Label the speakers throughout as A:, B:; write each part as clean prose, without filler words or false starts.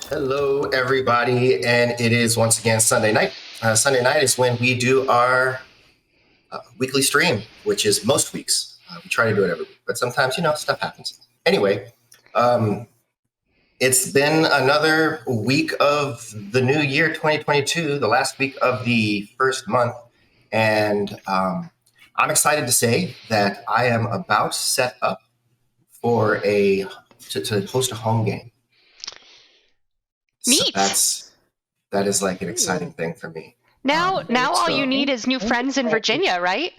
A: Hello, everybody, and it is once again Sunday night. Sunday night is when we do our weekly stream, which is most weeks. We try to do it every week, but sometimes, stuff happens. Anyway, it's been another week of the new year, 2022, the last week of the first month, and I'm excited to say that I am about set up for to host a home game.
B: Neat.
A: So that is like an exciting thing for me.
B: Now all you need is new friends in Virginia, right?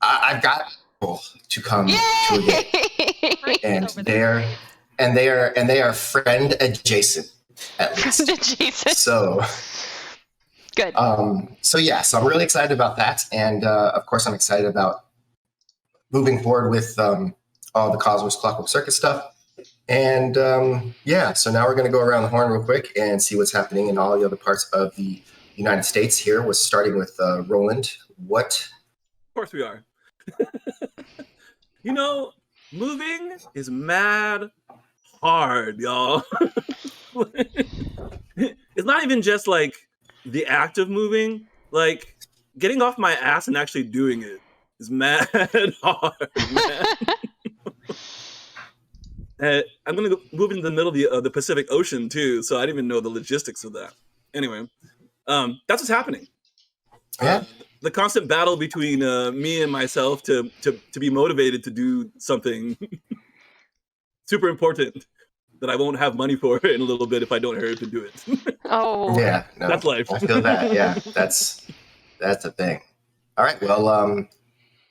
A: I've got people to come to a game, and they are friend adjacent at least.
B: Friend adjacent.
A: So
B: good.
A: So I'm really excited about that, and of course I'm excited about moving forward with all the Cosmos Clockwork Circuit stuff. And so now we're going to go around the horn real quick and see what's happening in all the other parts of the United States here. We're starting with Roland. What?
C: Of course we are. Moving is mad hard, y'all. It's not even just like the act of moving. Like getting off my ass and actually doing it is mad hard, man. I'm going to move into the middle of the Pacific Ocean, too, so I didn't even know the logistics of that. Anyway, that's what's happening.
A: Yeah.
C: The constant battle between me and myself to be motivated to do something super important that I won't have money for in a little bit if I don't hurry to do it.
B: Oh.
A: Yeah. No,
C: that's life.
A: I feel that. Yeah, that's the thing. All right. Well,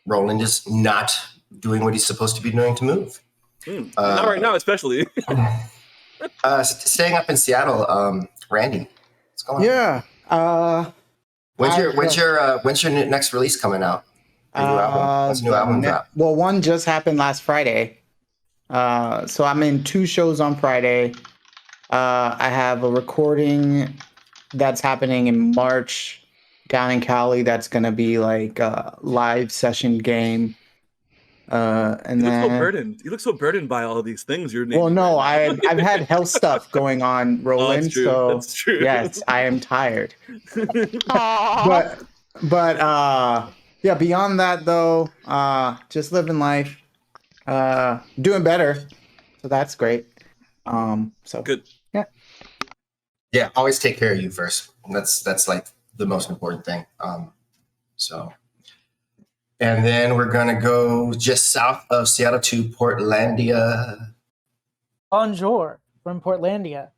A: Roland is not doing what he's supposed to be doing to move.
C: Not right now, especially.
A: Staying up in Seattle, Randy, what's going on?
D: Yeah.
A: When's your next release coming out? Your new album? When's the new album drop?
D: Well, one just happened last Friday. So I'm in 2 shows on Friday. I have a recording that's happening in March down in Cali. That's gonna be like a live session game. And
C: you look so burdened. You look so burdened by all these things you're naming.
D: Well, no, I've had health stuff going on, Roland.
C: That's true.
D: So
C: that's true.
D: Yes, I am tired.
B: Aww.
D: But yeah, beyond that though, just living life, doing better. So that's great. So
C: good.
D: Yeah.
A: Yeah, always take care of you first. That's like the most important thing. And then we're going to go just south of Seattle to Portlandia.
E: Bonjour from Portlandia.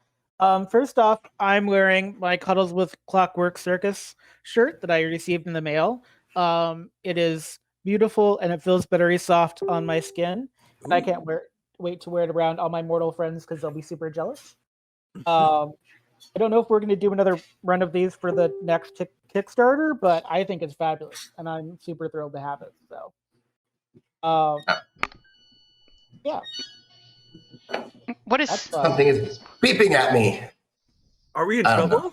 E: First off, I'm wearing my Cuddles with Clockwork Circus shirt that I received in the mail. It is beautiful and it feels very soft on my skin. And I can't wait to wear it around all my mortal friends because they'll be super jealous. I don't know if we're going to do another run of these for the next Kickstarter, but I think it's fabulous, and I'm super thrilled to have it. So, yeah.
B: What is
A: something is beeping at me?
C: Are we in trouble?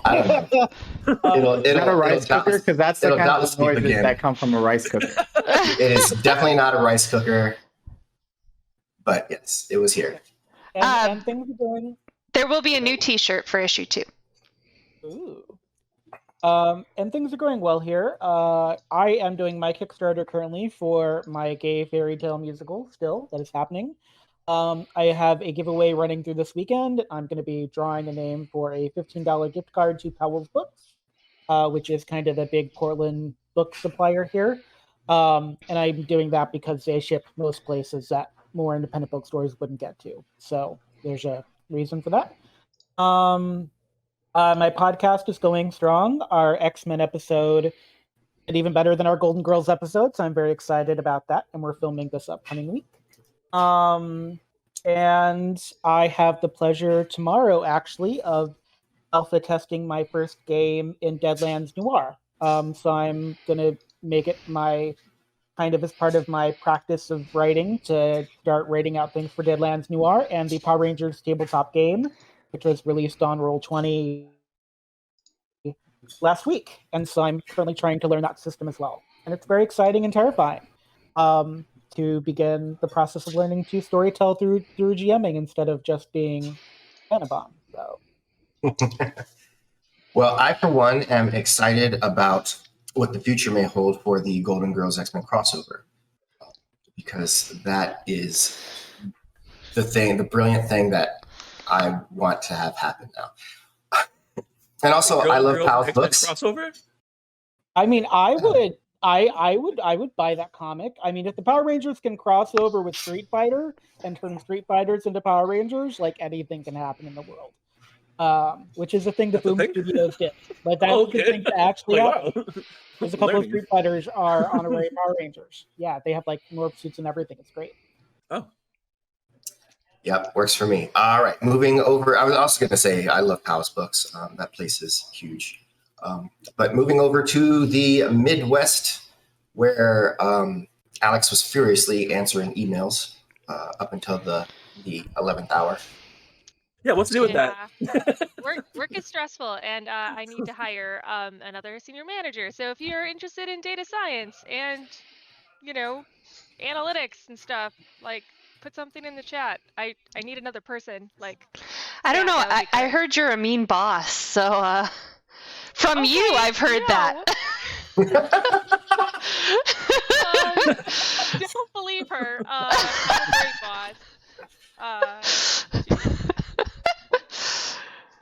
A: I don't know.
D: It's not a rice cooker because that's the kind of noises that come from a rice cooker.
A: It is definitely not a rice cooker, but yes, it was here.
E: And things are going.
B: There will be a new T-shirt for issue 2.
E: Ooh. And things are going well here. I am doing my Kickstarter currently for my gay fairy tale musical still. That is happening. I have a giveaway running through this weekend. I'm going to be drawing a name for a $15 gift card to Powell's Books, which is kind of the big Portland book supplier here. And I'm doing that because they ship most places that more independent bookstores wouldn't get to. So there's a reason for that. My podcast is going strong. Our X-Men episode did even better than our Golden Girls episode, so I'm very excited about that, and we're filming this upcoming week. And I have the pleasure tomorrow, actually, of alpha testing my first game in Deadlands Noir. So I'm going to make it my kind of as part of my practice of writing to start writing out things for Deadlands Noir and the Power Rangers tabletop game, which was released on Roll20 last week. And so I'm currently trying to learn that system as well. And it's very exciting and terrifying to begin the process of learning to storytell through GMing instead of just being Anabom. So
A: Well, I, for one, am excited about what the future may hold for the Golden Girls X-Men crossover, because that is the brilliant thing that I want to have happen now. And also, I love Pal's books.
C: Crossover?
E: I mean, I would buy that comic. I mean, if the Power Rangers can cross over with Street Fighter and turn Street Fighters into Power Rangers, like anything can happen in the world. Which is a thing the Boom Studios did. But that's the thing that actually happened.
C: Wow.
E: There's a couple of Street Fighters are honorary Power Rangers. Yeah, they have like morph suits and everything. It's great.
C: Oh.
A: Yep, works for me. All right, moving over. I was also going to say I love Pal's books. That place is huge. But moving over to the Midwest, where Alex was furiously answering emails up until the 11th hour.
C: Yeah, what's to do with that?
F: Work is stressful, and I need to hire another senior manager. So if you're interested in data science and, analytics and stuff, like, put something in the chat. I need another person. Like,
B: I don't know. I heard you're a mean boss, so from you, I've heard that.
F: Don't believe her. She's a great boss.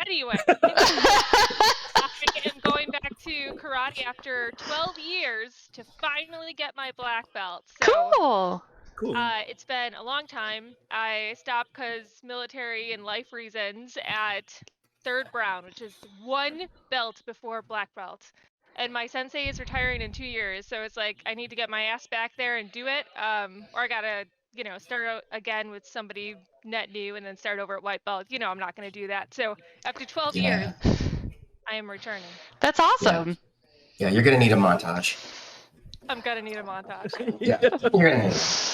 F: Anyway, I am going back to karate after 12 years to finally get my black belt. So,
B: cool.
F: It's been a long time. I stopped because military and life reasons at 3rd Brown, which is 1 belt before black belt. And my sensei is retiring in 2 years, so it's like I need to get my ass back there and do it, or I gotta, start out again with somebody net new and then start over at white belt. I'm not gonna do that. So after 12 years, I am returning.
B: That's awesome.
A: Yeah, you're gonna need a montage.
F: I'm gonna need a montage.
A: Yeah, you're gonna need it.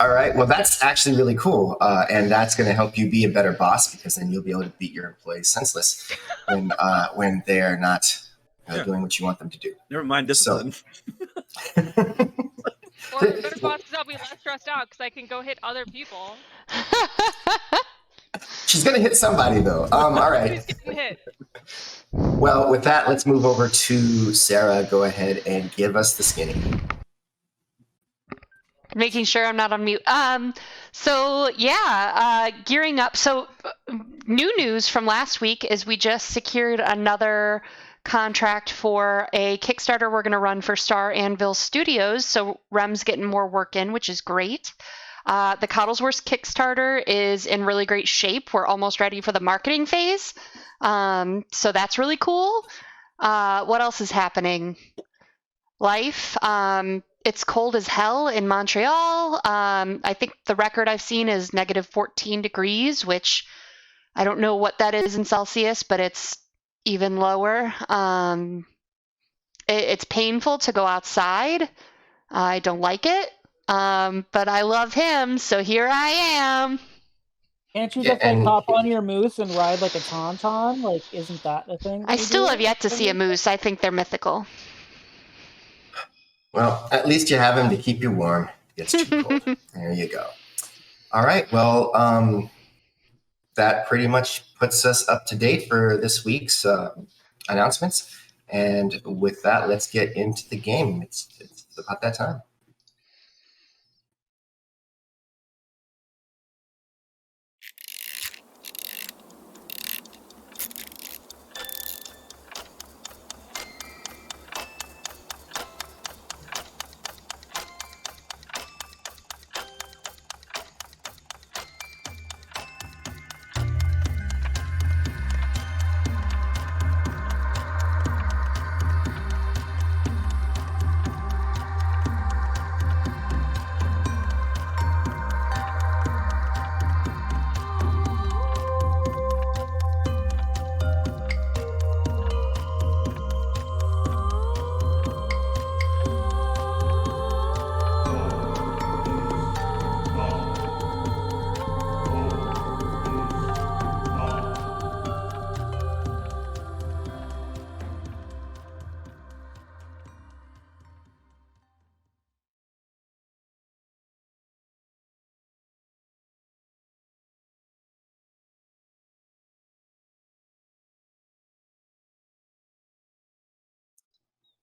A: All right, well, that's actually really cool, and that's going to help you be a better boss, because then you'll be able to beat your employees senseless when they're not doing what you want them to do.
C: Never mind discipline.
F: Or a better boss is I'll be less stressed out because I can go hit other people.
A: She's going to hit somebody, though. All right.
F: She's getting hit.
A: Well, with that, let's move over to Sarah. Go ahead and give us the skinny.
B: Making sure I'm not on mute. Gearing up. So new news from last week is we just secured another contract for a Kickstarter we're going to run for Star Anvil Studios. So Rem's getting more work in, which is great. The Coddlesworth Kickstarter is in really great shape. We're almost ready for the marketing phase. So that's really cool. What else is happening? Life. It's cold as hell in Montreal. I think the record I've seen is negative 14 degrees, which I don't know what that is in Celsius, but it's even lower. It's painful to go outside. I don't like it, but I love him, so here I am.
E: Can't you just hop on your moose and ride like a tauntaun? Like, isn't that the thing?
B: I still have yet to see a moose. I think they're mythical.
A: Well, at least you have him to keep you warm. It gets too cold. There you go. All right. Well, that pretty much puts us up to date for this week's announcements. And with that, let's get into the game. It's about that time.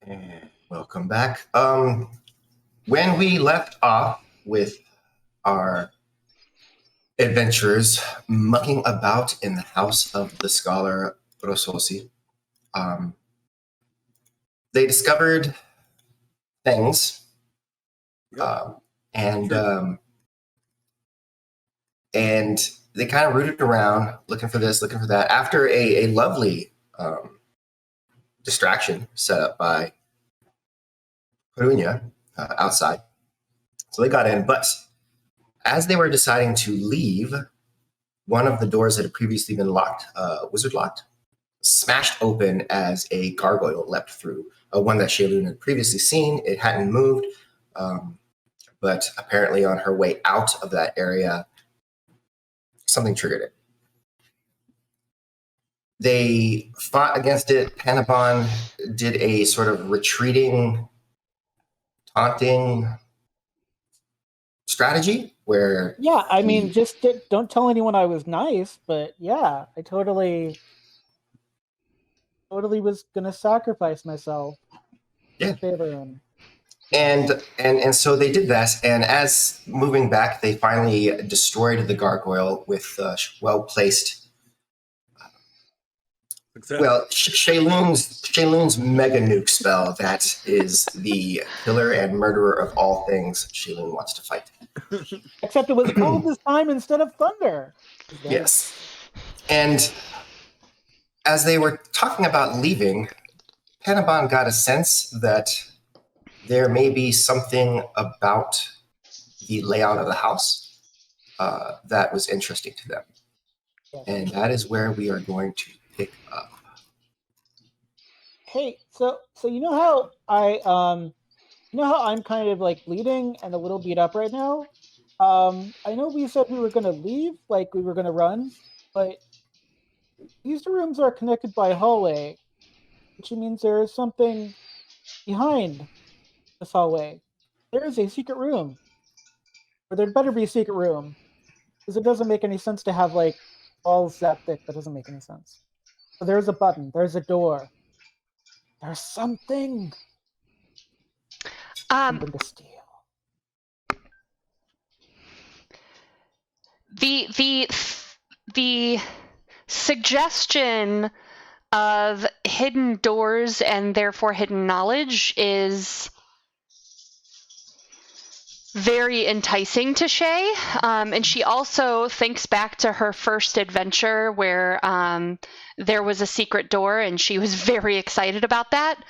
A: And welcome back. When we left off with our adventurers mucking about in the house of the scholar Rososi, they discovered things, and they kind of rooted around looking for this, looking for that. After a lovely distraction set up by Perunia outside. So they got in, but as they were deciding to leave, one of the doors that had previously been locked, wizard locked, smashed open as a gargoyle leapt through. One that Shaylun had previously seen. It hadn't moved, but apparently on her way out of that area, something triggered it. They fought against it. Panabon did a sort of retreating, taunting strategy where...
E: Yeah, I mean, just don't tell anyone I was nice, but yeah, I totally was gonna sacrifice myself in favor of him.
A: And so they did that, and as moving back, they finally destroyed the gargoyle with well-placed... Well, Shaylun's mega nuke spell, that is the killer and murderer of all things Shaylun wants to fight.
E: Except it was cold this time instead of thunder.
A: Yes. And as they were talking about leaving, Panabon got a sense that there may be something about the layout of the house that was interesting to them.
E: Yes.
A: And that is where we are going to pick up.
E: Hey, so you know how I'm kind of like bleeding and a little beat up right now? I know we said we were gonna leave, like we were gonna run, but these rooms are connected by a hallway, which means there is something behind this hallway. There is a secret room. Or there'd better be a secret room. Because it doesn't make any sense to have like walls that thick. That doesn't make any sense. So there's a button, there's a door. There's something. Something to steal.
B: The suggestion of hidden doors and therefore hidden knowledge is very enticing to Shay, and she also thinks back to her first adventure where there was a secret door, and she was very excited about that.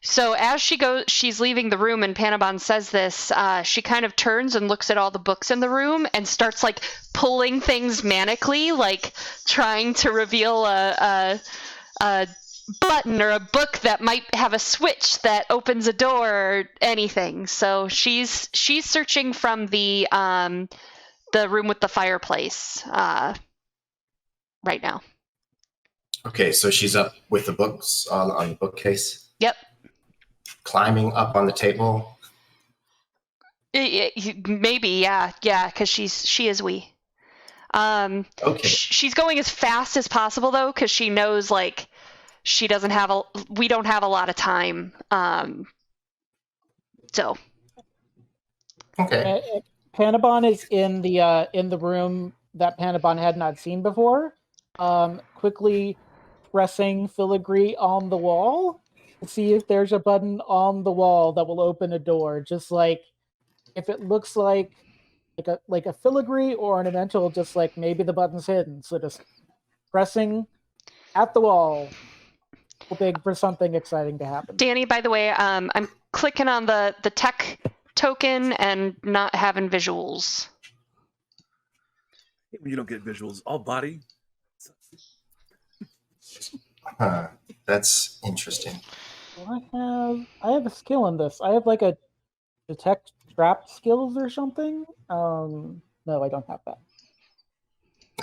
B: So as she's leaving the room, and Panabon says this, she kind of turns and looks at all the books in the room and starts like pulling things manically, like trying to reveal a button or a book that might have a switch that opens a door or anything. So she's searching from the room with the fireplace right now.
A: Okay, so she's up with the books on the bookcase.
B: Yep.
A: Climbing up on the table.
B: Maybe, yeah, because she is wee.
A: Okay.
B: She's going as fast as possible though, because she knows like we don't have a lot of time. So.
A: Okay.
E: Panabon is in the room that Panabon had not seen before. Quickly pressing filigree on the wall to see if there's a button on the wall that will open a door. Just like if it looks like a filigree or an elemental, just like maybe the button's hidden. So just pressing at the wall, hoping for something exciting to happen.
B: Danny, by the way, I'm clicking on the tech token and not having visuals.
C: You don't get visuals. All body.
A: Huh. That's interesting.
E: I have a skill in this. I have like a detect trap skills or something. No, I don't have that.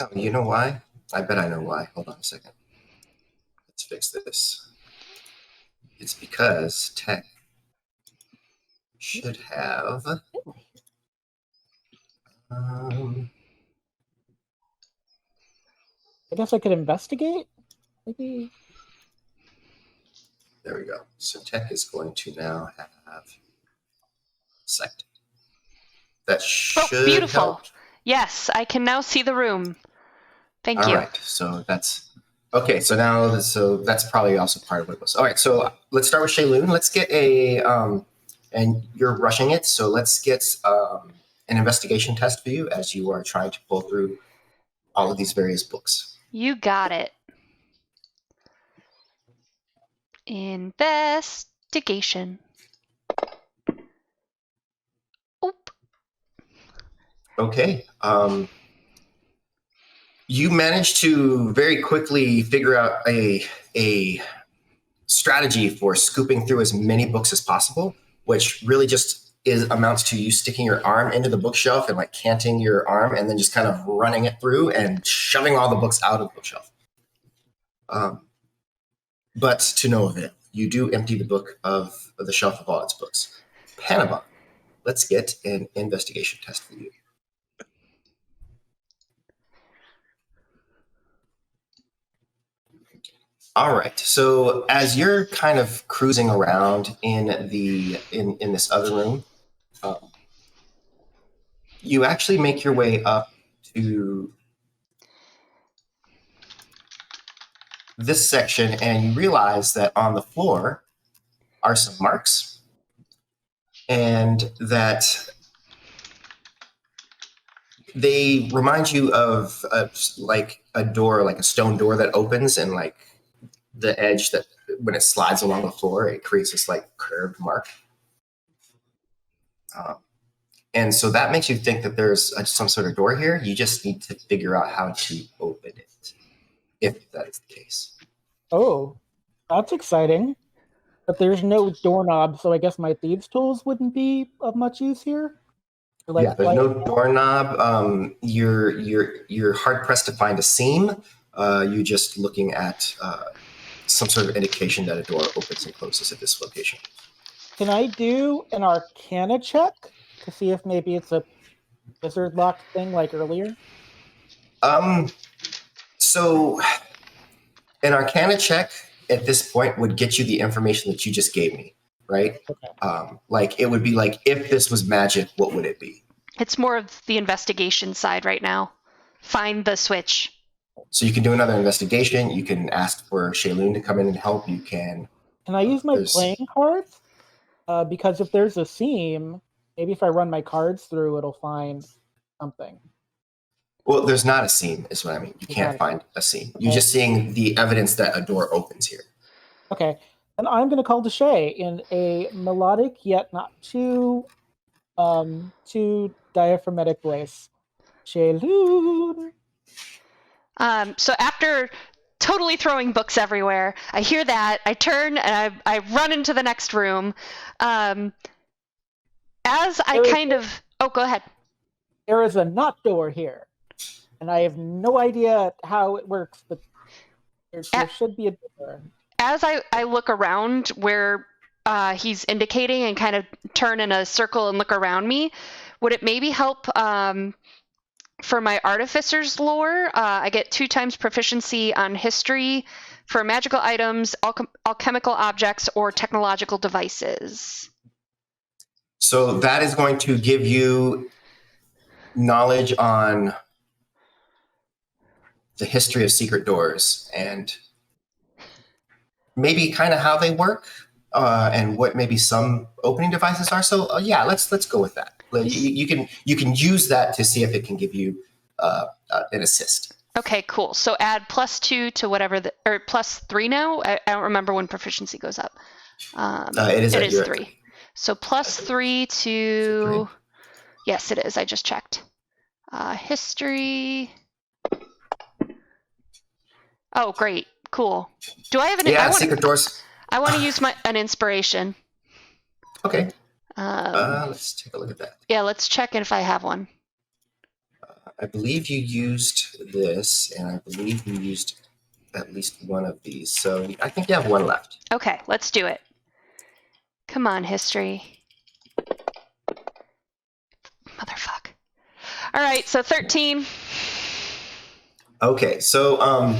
A: Oh, you know why? I bet I know why. Hold on a second. Let's fix this. It's because tech should have...
E: I guess I could investigate? Maybe...
A: There we go. So tech is going to now have sight. That should
B: beautiful.
A: help.
B: Yes, I can now see the room. Thank
A: All
B: you.
A: right. So that's okay. So now, so that's probably also part of what it was. All right. So let's start with Shayloon. Let's get and you're rushing it. So let's get an investigation test for you as you are trying to pull through all of these various books.
B: You got it. Investigation. Oop.
A: Okay. You managed to very quickly figure out a strategy for scooping through as many books as possible, which really just amounts to you sticking your arm into the bookshelf and like canting your arm and then just kind of running it through and shoving all the books out of the bookshelf. But to no avail. You do empty the shelf of all its books. Panama, let's get an investigation test for you. All right. So as you're kind of cruising around in this other room, you actually make your way up to this section, and you realize that on the floor are some marks, and that they remind you of like a door, like a stone door that opens, and like the edge that when it slides along the floor, it creates this like curved mark. And so that makes you think that there's some sort of door here. You just need to figure out how to open it, if that is the case.
E: Oh, that's exciting. But there's no doorknob, so I guess my thieves' tools wouldn't be of much use here.
A: Yeah, there's no doorknob. You're hard pressed to find a seam. You're just looking at some sort of indication that a door opens and closes at this location.
E: Can I do an Arcana check to see if maybe it's a wizard lock thing like earlier?
A: So an Arcana check at this point would get you the information that you just gave me, right?
E: Okay.
A: Like it would be like, if this was magic, what would it be?
B: It's more of the investigation side right now. Find the switch.
A: So you can do another investigation. You can ask for Shayloon to come in and help. You can.
E: Can I use my playing cards? Because if there's a seam, maybe if I run my cards through, it'll find something.
A: Well, there's not a seam, is what I mean. You can't find a seam. You're just seeing the evidence that a door opens here.
E: Okay. And I'm going to call to Shay in a melodic yet not too diaphragmatic voice. Shayloon.
B: So after totally throwing books everywhere, I hear that, I turn, and I run into the next room. As I kind of... Oh, go ahead.
E: There is a not door here, and I have no idea how it works, but there should be a door.
B: As I look around where he's indicating and kind of turn in a circle and look around me, would it maybe help... for my artificer's lore, I get 2 times proficiency on history for magical items, alchemical objects, or technological devices.
A: So that is going to give you knowledge on the history of secret doors and maybe kind of how they work and what maybe some opening devices are. So yeah, let's go with that. You can use that to see if it can give you an assist.
B: Okay, cool. So add +2 to whatever or +3 now. I don't remember when proficiency goes up.
A: It is
B: 3. So +3 to 3. Yes, it is. I just checked. History. Oh, great. Cool. Do I have an?
A: Yeah, secret doors.
B: I want to use an inspiration.
A: Okay. Let's take a look at that.
B: Yeah, let's check if I have one.
A: I believe you used this, and I believe you used at least one of these. So I think you have one left.
B: Okay, let's do it. Come on, history. Motherfuck. All right, so 13.
A: Okay, so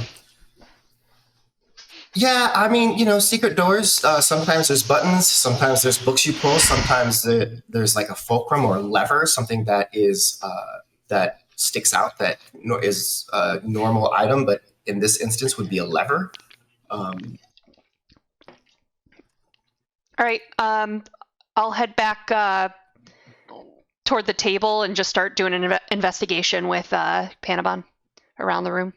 A: Yeah, I mean, secret doors. Sometimes there's buttons. Sometimes there's books you pull. Sometimes there's like a fulcrum or a lever, something that is that sticks out that is a normal item, but in this instance would be a lever.
B: All right. I'll head back toward the table and just start doing an investigation with Panabon around the room.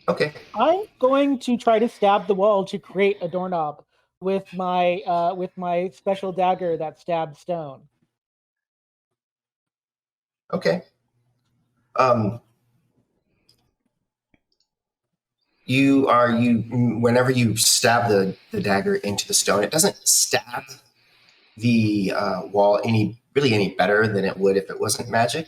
A: Okay.
E: I'm going to try to stab the wall to create a doorknob with my special dagger that stabs stone.
A: Okay. Whenever you stab the dagger into the stone, it doesn't stab the wall any better than it would if it wasn't magic.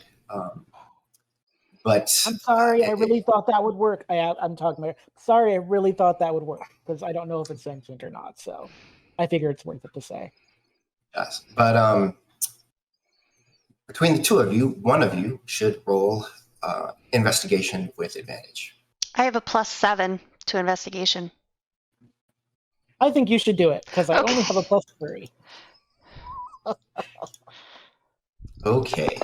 A: But
E: I'm sorry, I really thought that would work. I'm talking about. Sorry, I really thought that would work because I don't know if it's sentient or not. So I figure it's worth it to say.
A: Yes, but between the two of you, one of you should roll investigation with advantage.
B: I have a +7 to investigation.
E: I think you should do it because I
B: Okay.
E: only have a +3.
A: Okay.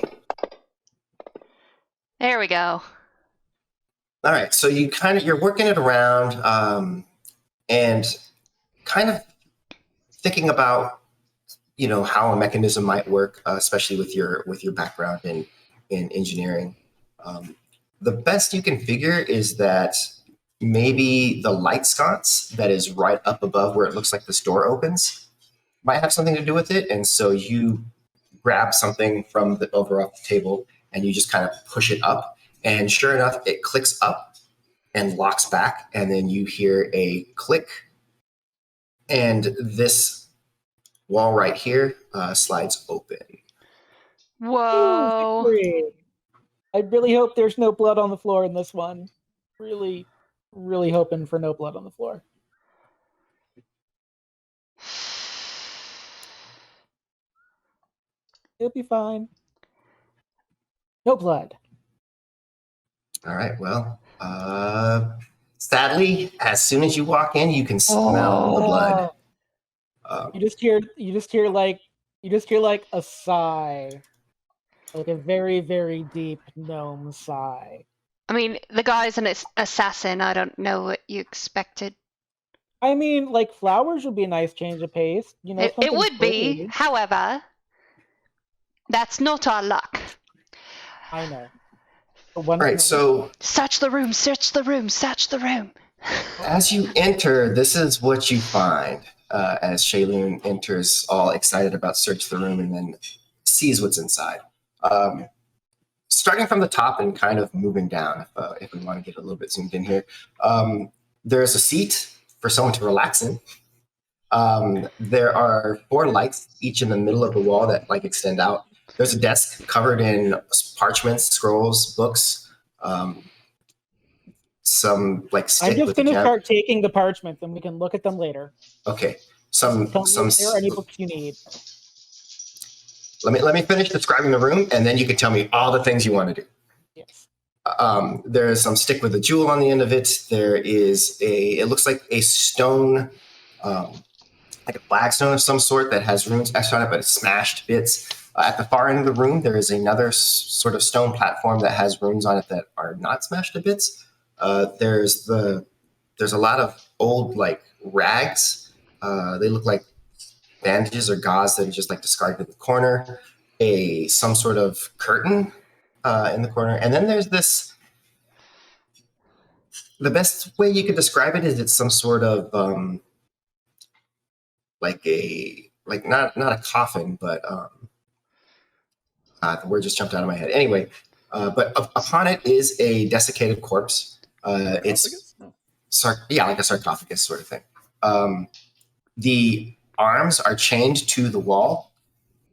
B: There we go.
A: All right. So you're working it around and kind of thinking about how a mechanism might work, especially with your background in engineering. The best you can figure is that maybe the light sconce that is right up above where it looks like this door opens might have something to do with it. And so you grab something from over off the table and you just kind of push it up. And sure enough, it clicks up and locks back. And then you hear a click. And this wall right here slides open.
B: Whoa.
E: Victory. I really hope there's no blood on the floor in this one. Really, really hoping for no blood on the floor. It'll be fine. No blood.
A: All right. Well, sadly, as soon as you walk in, you can smell the blood.
E: You just hear like a sigh, like a very, very deep gnome sigh.
B: I mean, the guy's an assassin. I don't know what you expected.
E: I mean, like flowers would be a nice change of pace.
B: It
E: something
B: would be.
E: pretty.
B: However, that's not our luck.
E: I know.
A: All right. So
B: Search the room, search the room, search the room.
A: as you enter, this is what you find as Shaylun enters, all excited about search the room, and then sees what's inside. Starting from the top and kind of moving down, if we want to get a little bit zoomed in here, there's a seat for someone to relax in. There are 4 lights, each in the middle of the wall that extend out. There's a desk covered in parchments, scrolls, books. Some stick.
E: I'm just
A: with
E: going to
A: a
E: start taking the parchments, and we can look at them later.
A: Okay.
E: Tell me if there are any books you need.
A: Let me finish describing the room, and then you can tell me all the things you want to do.
E: Yes.
A: There's some stick with a jewel on the end of it. There is it looks like a stone, like a flagstone of some sort that has runes etched on it, but it's smashed bits. At the far end of the room, there is another sort of stone platform that has runes on it that are not smashed to bits. There's a lot of old rags. They look like bandages or gauze that are just discarded in the corner. Some sort of curtain in the corner, and then there's this. The best way you could describe it is it's some sort of not a coffin, but the word just jumped out of my head. Anyway, but upon it is a desiccated corpse. It's like a sarcophagus sort of thing. The arms are chained to the wall.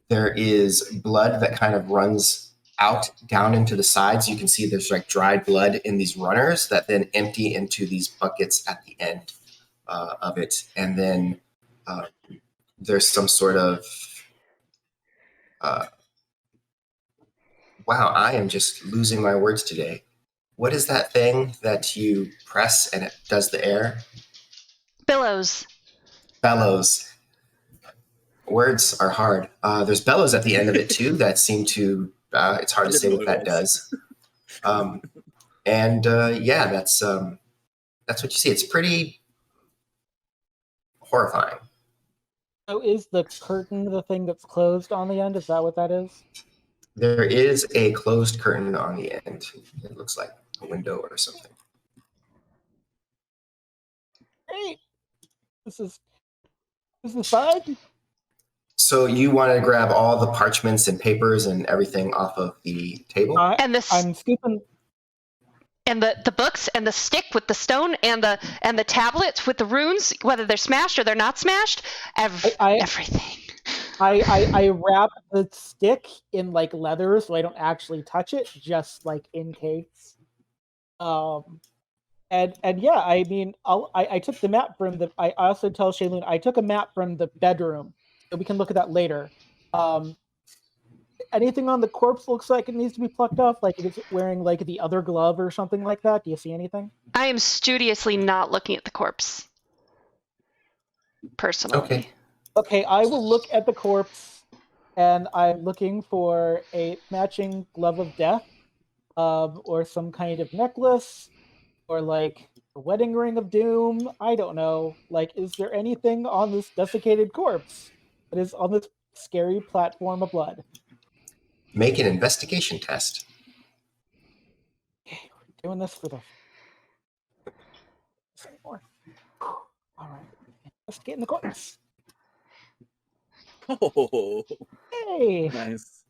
A: There is blood that kind of runs out down into the sides. You can see there's dried blood in these runners that then empty into these buckets at the end of it. And then there's some sort of wow, I am just losing my words today. what is that thing that you press and it does the air?
B: Billows.
A: Bellows. Words are hard. There's bellows at the end of it too that seem to. It's hard
C: I
A: to
C: didn't
A: say
C: know
A: what
C: it
A: that
C: was.
A: does. And yeah, that's what you see. It's pretty horrifying.
E: So is the curtain the thing that's closed on the end? Is that what that is?
A: There is a closed curtain on the end. It looks like a window or something.
E: Great. This is fine.
A: So you want to grab all the parchments and papers and everything off of the table?
B: And
E: I'm scooping.
B: and the books and the stick with the stone and the tablets with the runes, whether they're smashed or they're not smashed, everything.
E: I wrap the stick in like leather so I don't actually touch it, just like in case. And yeah, I mean, I took the map from the. I also tell Shaylin I took a map from the bedroom, so we can look at that later. Anything on the corpse looks like it needs to be plucked off, like if it's wearing like the other glove or something like that. Do you see anything?
B: I am studiously not looking at the corpse. Personally.
E: Okay, I will look at the corpse, and I'm looking for a matching glove of death, or some kind of necklace, or like a wedding ring of doom. I don't know. Like, is there anything on this desiccated corpse that is on this scary platform of blood?
A: Make an investigation test.
E: Okay, we're doing this for the. All right, investigating the corpse.
C: Oh,
E: Hey.
C: nice.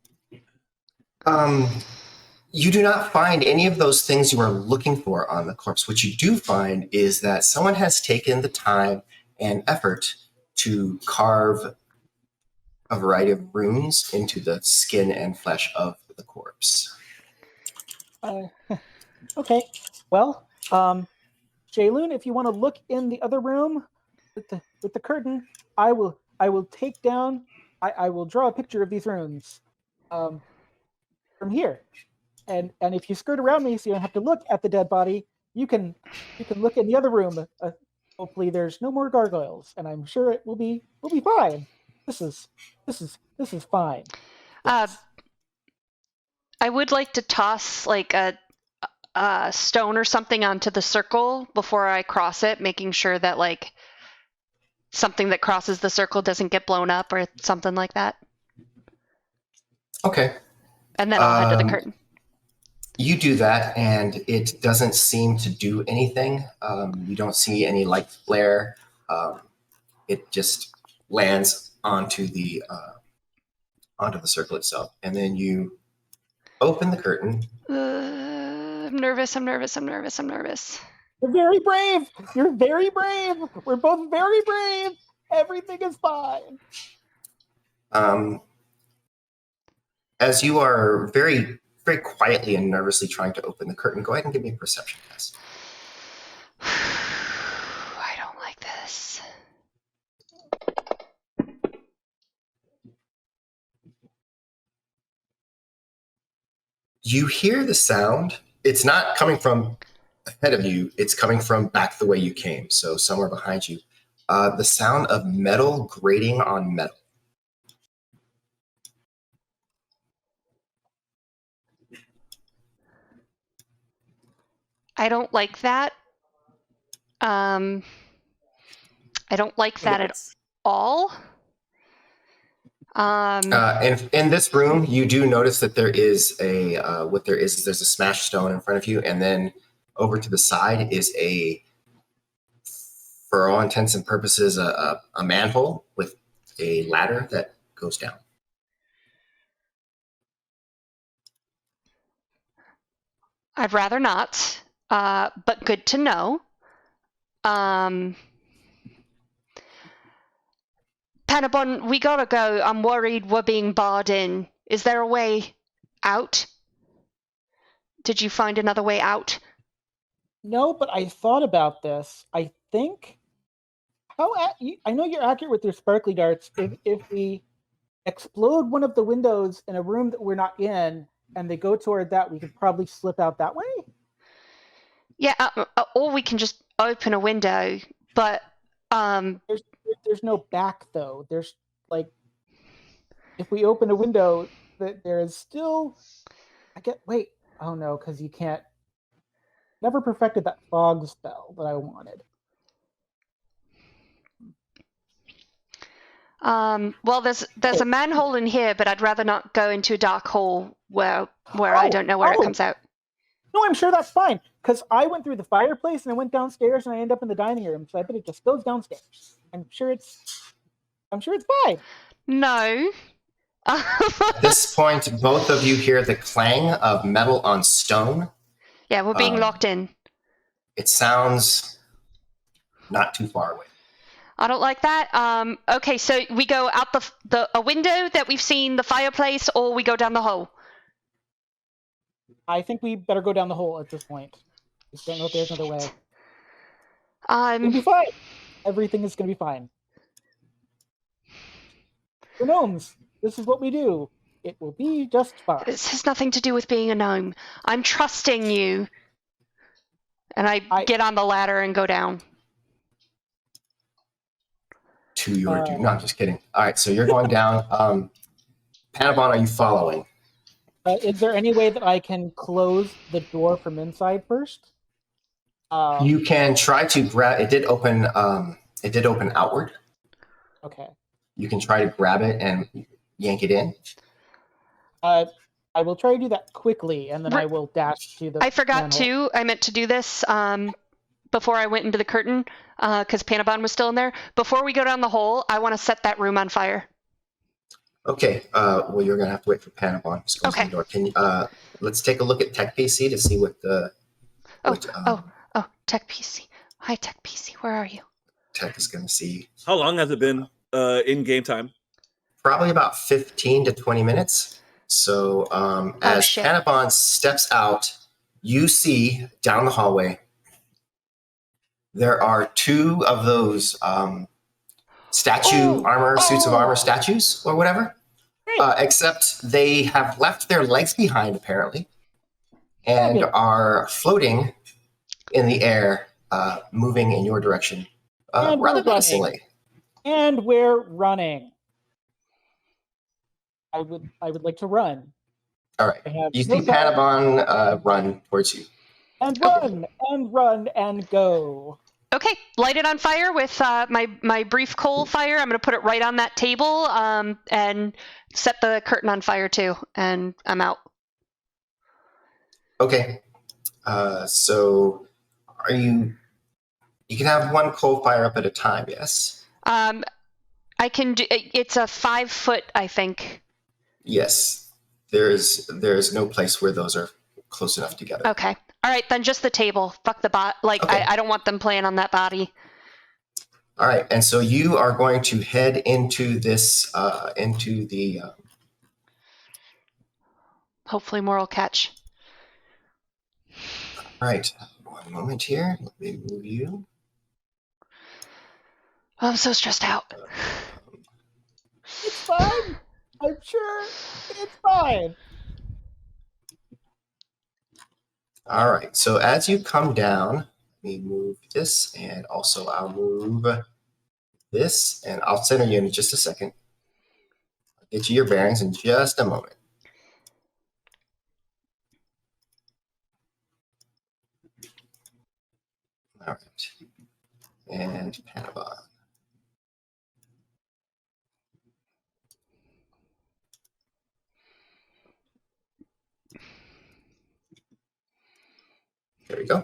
A: You do not find any of those things you are looking for on the corpse. What you do find is that someone has taken the time and effort to carve a variety of runes into the skin and flesh of the corpse.
E: Okay. Well, Jayloon, if you want to look in the other room with the curtain, I will take down. I will draw a picture of these runes, from here, and if you skirt around me, so you don't have to look at the dead body, you can look in the other room. Hopefully, there's no more gargoyles, and I'm sure it will be fine. This is fine.
B: I would like to toss like a stone or something onto the circle before I cross it, making sure that like something that crosses the circle doesn't get blown up or something like that.
A: Okay.
B: And then I'll head to the curtain.
A: You do that, and it doesn't seem to do anything. You don't see any light flare. It just lands onto the circle itself, and then you open the curtain.
B: I'm nervous.
E: You're very brave. You're very brave. We're both very brave. Everything is fine.
A: As you are very, very quietly and nervously trying to open the curtain, go ahead and give me a perception test.
B: I don't like this.
A: You hear the sound. It's not coming from ahead of you. It's coming from back the way you came, so somewhere behind you. The sound of metal grating on metal.
B: I don't like that. I don't like that at all.
A: And in this room, you do notice that there is there's a smashed stone in front of you, and then over to the side is for all intents and purposes, a manhole with a ladder that goes down.
B: I'd rather not, but good to know. Panabon, we gotta go. I'm worried we're being barred in. Is there a way out? Did you find another way out?
E: No, but I thought about this. I think I know you're accurate with your sparkly darts. If we explode one of the windows in a room that we're not in, and they go toward that, we could probably slip out that way.
B: Yeah, or we can just open a window, but
E: There's no back though. There's like, if we open a window, that there is still. Wait. Oh no, because you can't. Never perfected that fog spell that I wanted.
B: well, there's a manhole in here, but I'd rather not go into a dark hole where I don't know where it comes out.
E: No, I'm sure that's fine, because I went through the fireplace and I went downstairs and I end up in the dining room, so I bet it just goes downstairs. I'm sure it's fine.
B: No.
A: At this point, both of you hear the clang of metal on stone.
B: Yeah, we're being locked in.
A: It sounds not too far away.
B: I don't like that. Okay, so we go out a window that we've seen, the fireplace, or we go down the hole.
E: I think we better go down the hole at this point. I just don't know if there's another way. It'll be fine. Everything is going to be fine. We're gnomes. This is what we do. It will be just fine.
B: This has nothing to do with being a gnome. I'm trusting you. And I get on the ladder and go down.
A: To your doom. No, I'm just kidding. All right, so you're going down. Panabon, are you following?
E: Is there any way that I can close the door from inside first?
A: You can try to grab. It did open. It did open outward.
E: Okay.
A: You can try to grab it and yank it in.
E: I will try to do that quickly, and then I will dash to the.
B: I forgot to. I meant to do this before I went into the curtain because Panabon was still in there. Before we go down the hole, I want to set that room on fire.
A: Okay. Well, you're gonna have to wait for Panabon.
B: Okay.
A: The door. Can you, let's take a look at Tech PC to see what the.
B: Tech PC. Hi, Tech PC. Where are you?
A: Tech is gonna see.
C: How long has it been in game time?
A: Probably about 15 to 20 minutes. So as Panabon steps out, you see down the hallway, there are two of those suits of armor statues or whatever. Except they have left their legs behind, apparently, and are floating in the air, moving in your direction rather menacingly.
E: And we're running. I would like to run.
A: All right. You see Panabon run towards you.
E: And run, and run, and go.
B: Okay, light it on fire with my brief coal fire. I'm going to put it right on that table and set the curtain on fire too, and I'm out.
A: Okay. So are you... You can have one coal fire up at a time, yes?
B: I can do... It's a 5 foot, I think.
A: Yes. There's no place where those are close enough together.
B: Okay. All right, then just the table. Fuck the bot. Like, okay. I don't want them playing on that body.
A: All right, and so you are going to head into this, into the...
B: Hopefully more will catch.
A: All right, one moment here. Let me move you.
B: Oh, I'm so stressed out.
E: It's fine. I'm sure it's fine.
A: All right, so as you come down, let me move this, and also I'll move this, and I'll center you in just a second. I'll get you your bearings in just a moment. All right, and Panabon. There we go.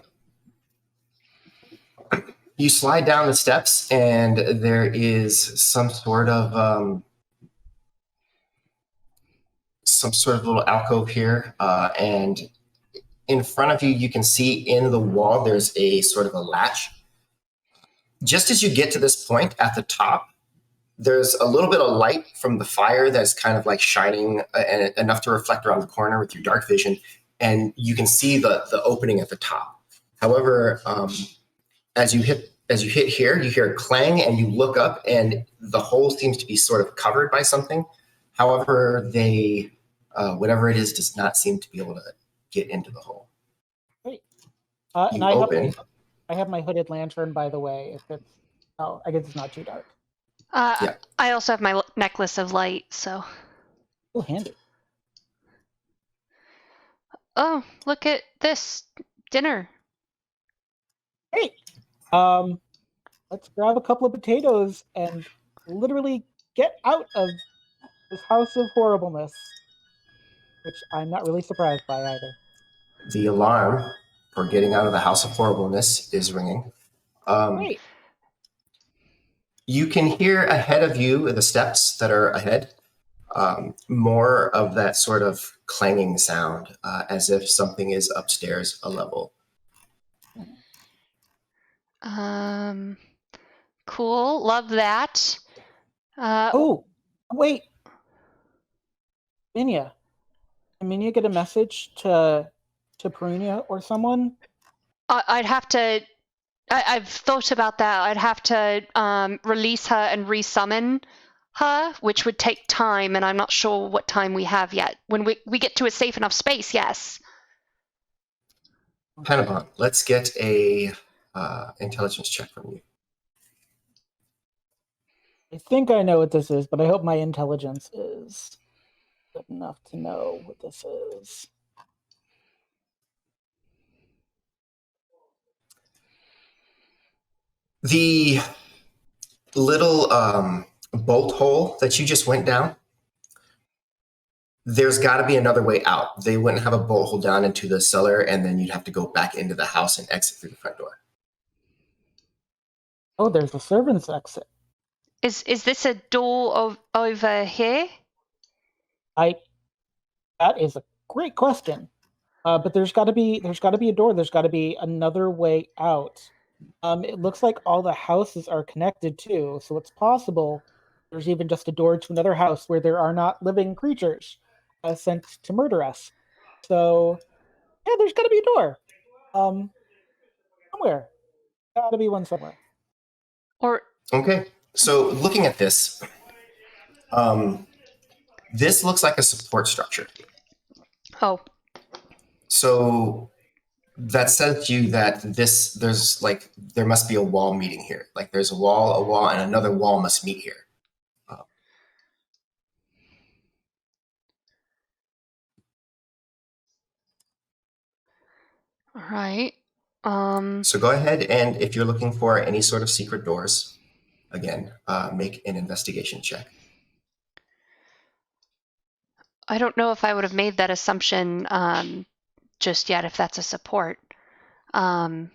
A: You slide down the steps, and there is some sort of little alcove here, and in front of you, you can see in the wall there's a sort of a latch. Just as you get to this point at the top, there's a little bit of light from the fire that's kind of like shining enough to reflect around the corner with your dark vision, and you can see the opening at the top. However, as you hit here, you hear a clang, and you look up, and the hole seems to be sort of covered by something. However, whatever it is does not seem to be able to get into the hole.
E: Great. And
A: You open.
E: I have my hooded lantern, by the way. If it's I guess it's not too dark.
A: Yeah.
B: I also have my necklace of light, so.
E: Oh, handy.
B: Oh, look at this dinner.
E: Hey, let's grab a couple of potatoes and literally get out of this house of horribleness, which I'm not really surprised by either.
A: The alarm for getting out of the house of horribleness is ringing.
E: Great.
A: You can hear ahead of you, the steps that are ahead, more of that sort of clanging sound, as if something is upstairs a level.
B: Cool. Love that.
E: Oh, wait. Minya. Can Minya get a message to Perunia or someone?
B: I'd have to. I've thought about that. I'd have to release her and resummon her, which would take time, and I'm not sure what time we have yet. When we get to a safe enough space, yes.
A: Panabon, let's get a intelligence check from you.
E: I think I know what this is, but I hope my intelligence is good enough to know what this is.
A: The little bolt hole that you just went down, there's got to be another way out. They wouldn't have a bolt hole down into the cellar, and then you'd have to go back into the house and exit through the front door.
E: Oh, there's a servant's exit.
B: Is this a door over here?
E: That is a great question. But there's got to be a door. There's got to be another way out. It looks like all the houses are connected too, so it's possible there's even just a door to another house where there are not living creatures sent to murder us. So yeah, there's got to be a door. Somewhere. Got to be one somewhere.
B: Or
A: Okay, so looking at this, this looks like a support structure.
B: oh,
A: So that says to you that there must be a wall meeting here. Like there's a wall, and another wall must meet here.
B: all right.
A: So go ahead, and if you're looking for any sort of secret doors, again, make an investigation check.
B: I don't know if I would have made that assumption just yet, if that's a support.
E: And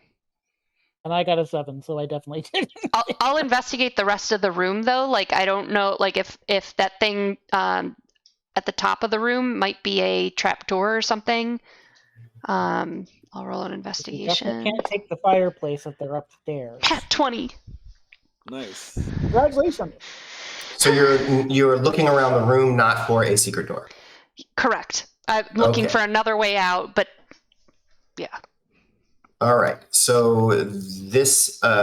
E: I got a 7, so I definitely did.
B: I'll investigate the rest of the room though. Like I don't know, like if that thing at the top of the room might be a trap door or something. I'll roll an
E: You
B: investigation.
E: definitely can't take the fireplace if they're upstairs.
B: Cat 20.
C: Nice.
E: Congratulations.
A: So you're looking around the room not for a secret door.
B: Correct. I'm looking
A: Okay.
B: for another way out, but yeah.
A: All right. So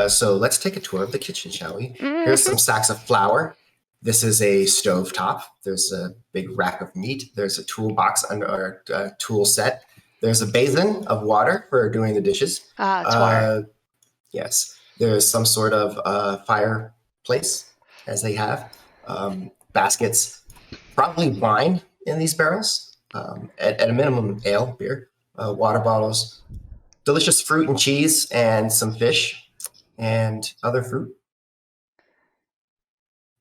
A: so let's take a tour of the kitchen, shall we? Here's some sacks of flour. This is a stove top. There's a big rack of meat. There's a toolbox under a tool set. There's a basin of water for doing the dishes.
B: It's water.
A: Yes. There's some sort of fireplace, as they have. Baskets, probably wine in these barrels. At a minimum, ale, beer, water bottles, delicious fruit and cheese, and some fish and other fruit.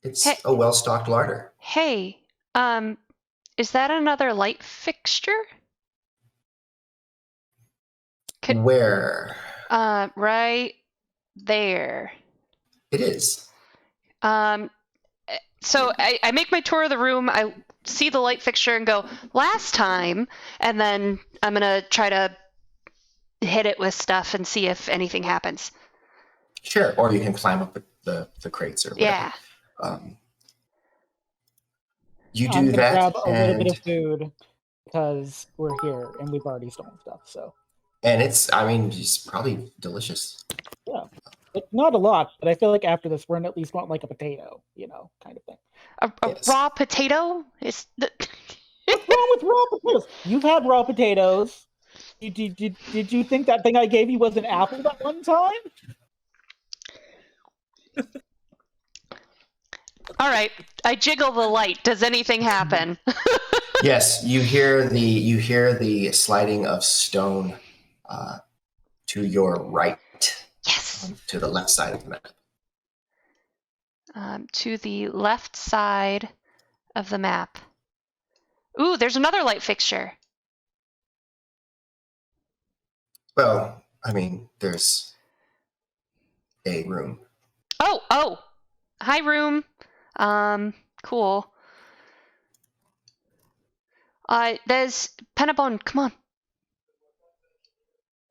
A: It's
B: Hey.
A: a well-stocked larder.
B: Hey, is that another light fixture?
A: Where?
B: Right there.
A: It is.
B: So I make my tour of the room. I see the light fixture and go, last time, and then I'm gonna try to hit it with stuff and see if anything happens.
A: Sure. Or you can climb up the crates or whatever.
B: Yeah.
A: You
E: I'm
A: do
E: gonna
A: that,
E: grab a little
A: and
E: bit of food because we're here and we've already stolen stuff. So
A: it's probably delicious.
E: yeah, not a lot, but I feel like after this, we're gonna at least want like a potato, kind of thing.
B: A
A: Yes.
B: raw potato is.
E: What's wrong with raw potatoes? You've had raw potatoes. Did you think that thing I gave you was an apple that one time?
B: All right, I jiggle the light. Does anything happen?
A: Yes, you hear the sliding of stone to your right,
B: Yes.
A: to the left side of the map.
B: To the left side of the map. Ooh, there's another light fixture.
A: Well, I mean, there's a room.
B: Oh, hi room. Cool. There's Penabon. Come on.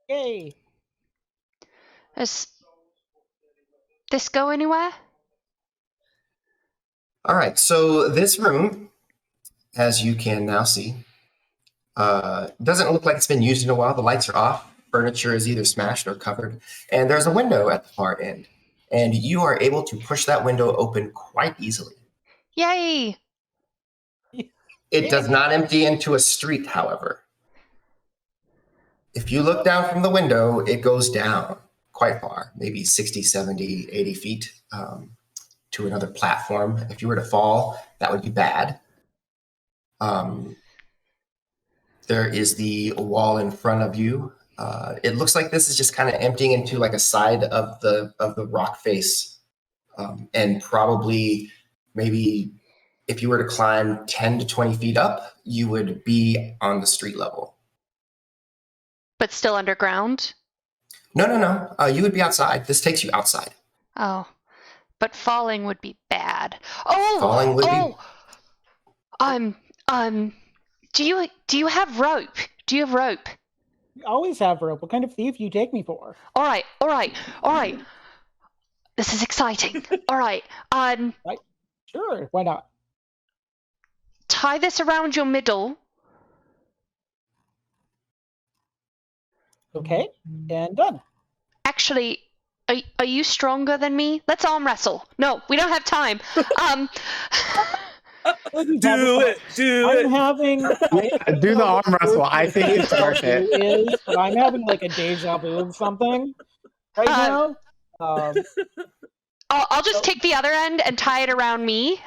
E: Yay!
B: Does this go anywhere?
A: All right, so this room, as you can now see, doesn't look like it's been used in a while. The lights are off. Furniture is either smashed or covered. And there's a window at the far end. And you are able to push that window open quite easily.
B: Yay!
A: It does not empty into a street, however. If you look down from the window, it goes down quite far, maybe 60, 70, 80 feet to another platform. If you were to fall, that would be bad. There is the wall in front of you. It looks like this is just kind of emptying into like a side of the rock face, and probably maybe if you were to climb 10 to 20 feet up, you would be on the street level.
B: But still underground?
A: No. You would be outside. This takes you outside.
B: Oh. But falling would be bad. Oh!
A: Falling would be.
B: Do you have rope? Do you have rope?
E: You always have rope. What kind of thief you take me for?
B: All right. This is exciting. All right.
E: Sure, why not?
B: Tie this around your middle.
E: Okay, and done.
B: Actually, are you stronger than me? Let's arm wrestle. No, we don't have time.
C: Do it.
E: I'm having
D: Do the arm wrestle. I think it's worth it.
E: But I'm having like a deja vu of something right now.
B: I'll just take the other end and tie it around me.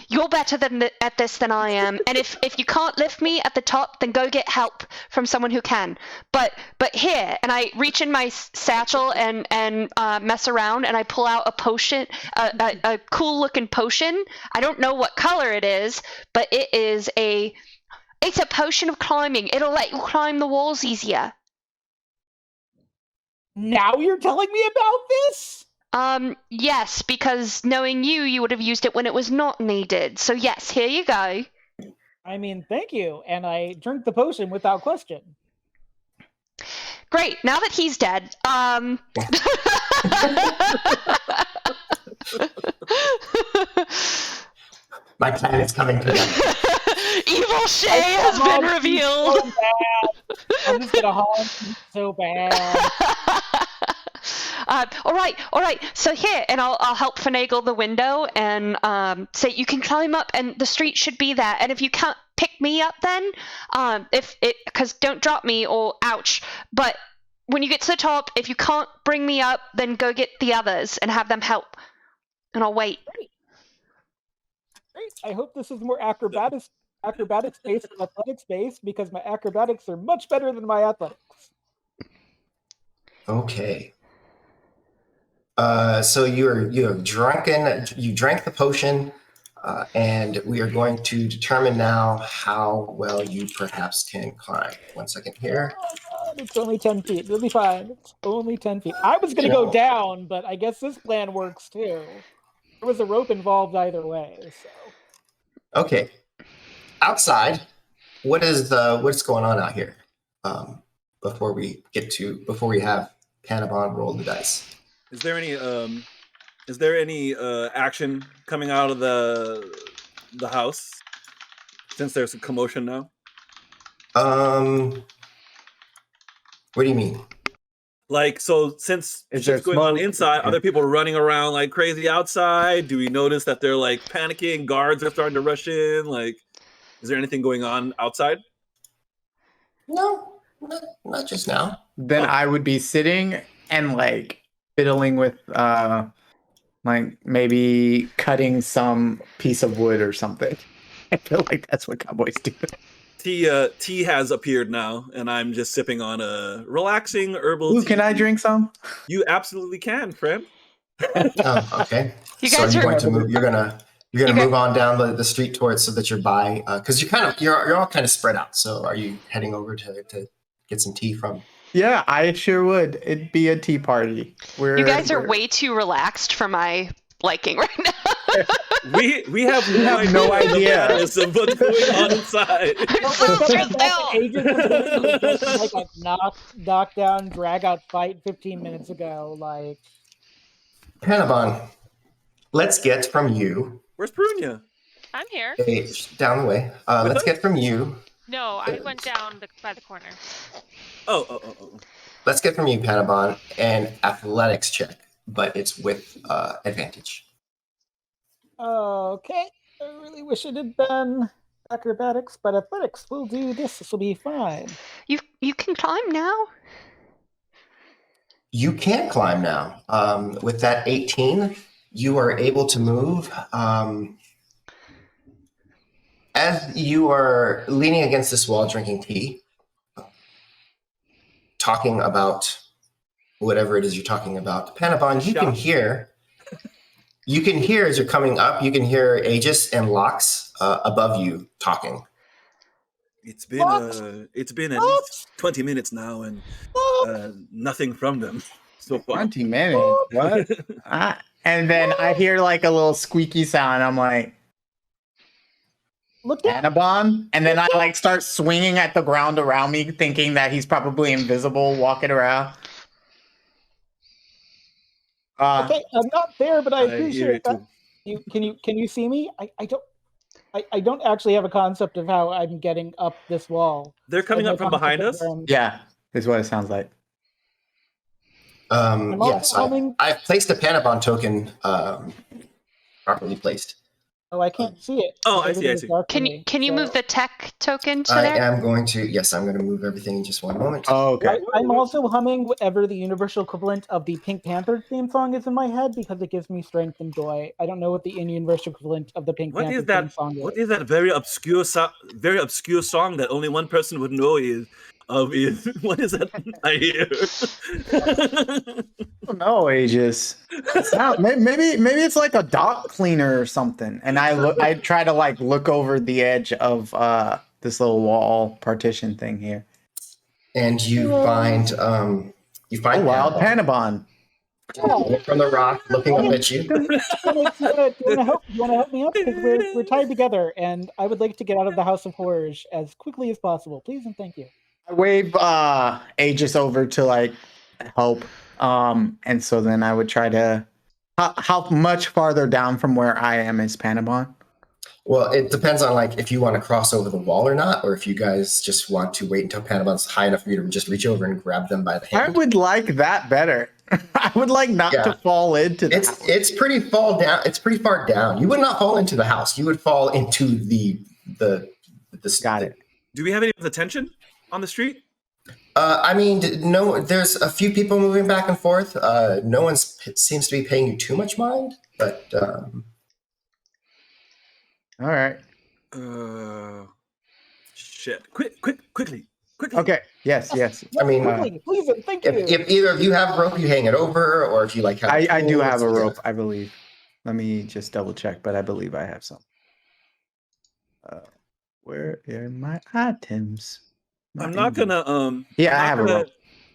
B: You're better at this than I am, and if you can't lift me at the top, then go get help from someone who can. But here, and I reach in my satchel and mess around, and I pull out a potion, a cool looking potion. I don't know what color it is, but it's a potion of climbing. It'll let you climb the walls easier.
E: Now you're telling me about this?
B: Yes, because knowing you would have used it when it was not needed. So yes, here you go.
E: I mean, thank you. And I drink the potion without question.
B: Great. Now that he's dead,
A: My plan is coming together.
B: Evil Shay has been revealed.
E: So bad. I'm just gonna haunt you so bad.
B: All right. So here, and I'll help finagle the window and say you can climb up, and the street should be there. And if you can't pick me up, then because don't drop me or ouch. But when you get to the top, if you can't bring me up, then go get the others and have them help, and I'll wait.
E: Great. I hope this is more acrobatics based than athletics based, because my acrobatics are much better than my athletics.
A: Okay. So you drank the potion, and we are going to determine now how well you perhaps can climb. 1 second here.
E: Oh God, it's only 10 feet. It'll be fine. It's only 10 feet. I was going to go down, but I guess this plan works too. There was a rope involved either way. So.
A: Okay. Outside, what's going on out here? Before we have Panabon roll the dice.
C: Is there any action coming out of the house since there's a commotion now?
A: What do you mean?
C: Like, so since
D: Is
C: shit's
D: there
C: going on
D: smoke?
C: inside, are there people running around like crazy outside? Do we notice that they're like panicking? Guards are starting to rush in. Like, is there anything going on outside?
A: No, Not just now.
D: then
C: Oh.
D: I would be sitting and like fiddling with like maybe cutting some piece of wood or something. I feel like that's what cowboys do.
C: Tea has appeared now, and I'm just sipping on a relaxing herbal
D: Ooh,
C: tea.
D: can I drink some?
C: You absolutely can, friend.
A: Oh, okay.
B: You
A: So
B: guys
A: you're
B: are-
A: going to move. You're gonna
B: You guys-
A: move on down the street towards so that you're by because you're all kind of spread out. So are you heading over to get some tea from?
D: Yeah, I sure would. It'd be a tea party.
B: You guys are way too relaxed for my liking right now.
C: We have
D: no idea.
C: the madness of what's going on inside.
B: I'm so stressed out.
E: Ages was like a knockdown, drag out fight 15 minutes ago. Like,
A: Panabon, let's get from you
C: Where's Prunia?
F: I'm here.
A: down the way. Let's
C: us?
A: get from you.
F: No, I went down by the corner.
C: Oh.
A: Let's get from you, Panabon, an athletics check, but it's with advantage.
E: okay, I really wish it had been acrobatics, but athletics will do this. This will be fine.
B: You can climb now.
A: You can't climb now. With that 18, you are able to move. As you are leaning against this wall, drinking tea, talking about whatever it is you're talking about, Panabon, you can hear. You can hear as you're coming up. You can hear Aegis and Lox above you talking.
C: It's been at least 20 minutes now, and nothing from them so far.
D: 20 minutes. What? And then I hear like a little squeaky sound. I'm like,
E: Look at
D: Panabon? And then I like start swinging at the ground around me, thinking that he's probably invisible, walking around.
E: okay, I'm not there, but I
C: hear
E: appreciate
C: it
E: that.
C: too.
E: Can you see me? I don't actually have a concept of how I'm getting up this wall.
C: They're coming
E: I
C: up from behind us.
D: Yeah, is what it sounds like.
A: Yes, I've placed a Panabon token properly placed.
E: Oh, I can't see it.
C: Oh, I
E: Everything
C: see, I
E: is
C: see.
E: dark for
B: Can
E: me,
B: you
E: so-
B: move the tech token to
A: I
B: there?
A: am going to. Yes, I'm going to move everything in just one moment.
D: Oh, okay.
E: I'm also humming whatever the universal equivalent of the Pink Panther theme song is in my head because it gives me strength and joy. I don't know what the universal equivalent of the Pink
C: What
E: Panther
C: is
E: theme
C: that?
E: song is.
C: What is that very obscure song that only one person would know is what is that I hear?
D: No, Aegis. Maybe it's like a dock cleaner or something. And I try to like look over the edge of this little wall partition thing here.
A: And you find
D: A wild
A: Panabon
D: Panabon.
A: from the rock, looking up at you.
E: Do you want to help me up? Because we're tied together, and I would like to get out of the House of Horrors as quickly as possible. Please and thank you.
D: I wave Aegis over to like help. And so then I would try to how much farther down from where I am is Panabon?
A: Well, it depends on like if you want to cross over the wall or not, or if you guys just want to wait until Panabon's high enough for you to just reach over and grab them by the
D: I
A: hand.
D: would like that better. I would like not to fall into that.
A: It's pretty far down. You would not fall into the house. You would fall into the
D: Got it.
C: Do we have any attention on the street?
A: I mean, no. There's a few people moving back and forth. No one seems to be paying you too much mind, but
D: All right.
C: Shit! Quickly!
D: Okay. Yes.
A: I mean,
E: Please and thank you.
A: if either of you have rope, you hang it over, or if you like have.
D: I do have a
A: tools,
D: rope, I believe. Let me just double check, but I believe I have some. Where are my items?
C: I'm not gonna
D: Yeah, I have a rope.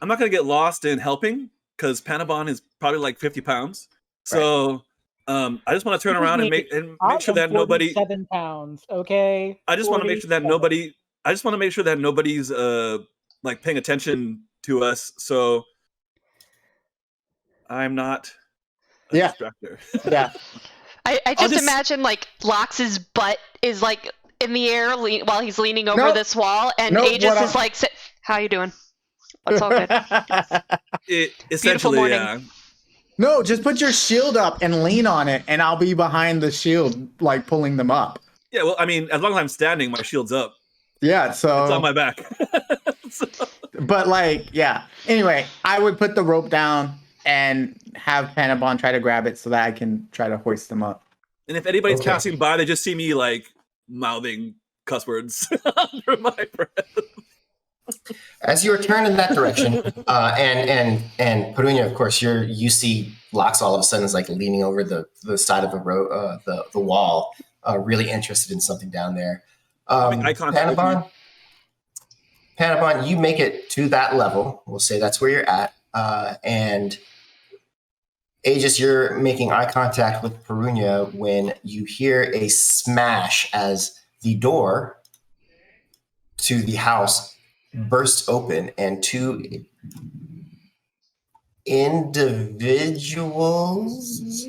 C: I'm not gonna get lost in helping because Panabon is probably like 50 pounds. So I just want to turn around and make sure that nobody.
E: 7 pounds. Okay.
C: I just want to make sure that
E: 47.
C: nobody. I just want to make sure that nobody's like paying attention to us. So I'm not a
D: Yeah.
C: distractor.
D: Yeah.
B: I just imagine like Lox's butt is like in the air while he's leaning over
D: Nope.
B: this wall, and
D: Nope,
B: Aegis
D: what
B: is like, "How you doing? It's all good."
C: Essentially,
B: morning.
C: yeah.
D: No, just put your shield up and lean on it, and I'll be behind the shield, like pulling them up.
C: Yeah, well, I mean, as long as I'm standing, my shield's up.
D: Yeah, so
C: It's on my back. So-
D: But like, yeah. Anyway, I would put the rope down and have Panabon try to grab it so that I can try to hoist them up.
C: And if anybody's
A: Okay.
C: passing by, they just see me like mouthing cuss words under my breath.
A: As you return in that direction, and Perunia, of course, you see Lox all of a sudden is like leaning over the side of the wall, really interested in something down there.
C: Make eye contact with you.
A: Panabon, you make it to that level. We'll say that's where you're at, and Aegis, you're making eye contact with Perunia when you hear a smash as the door to the house bursts open and two individuals,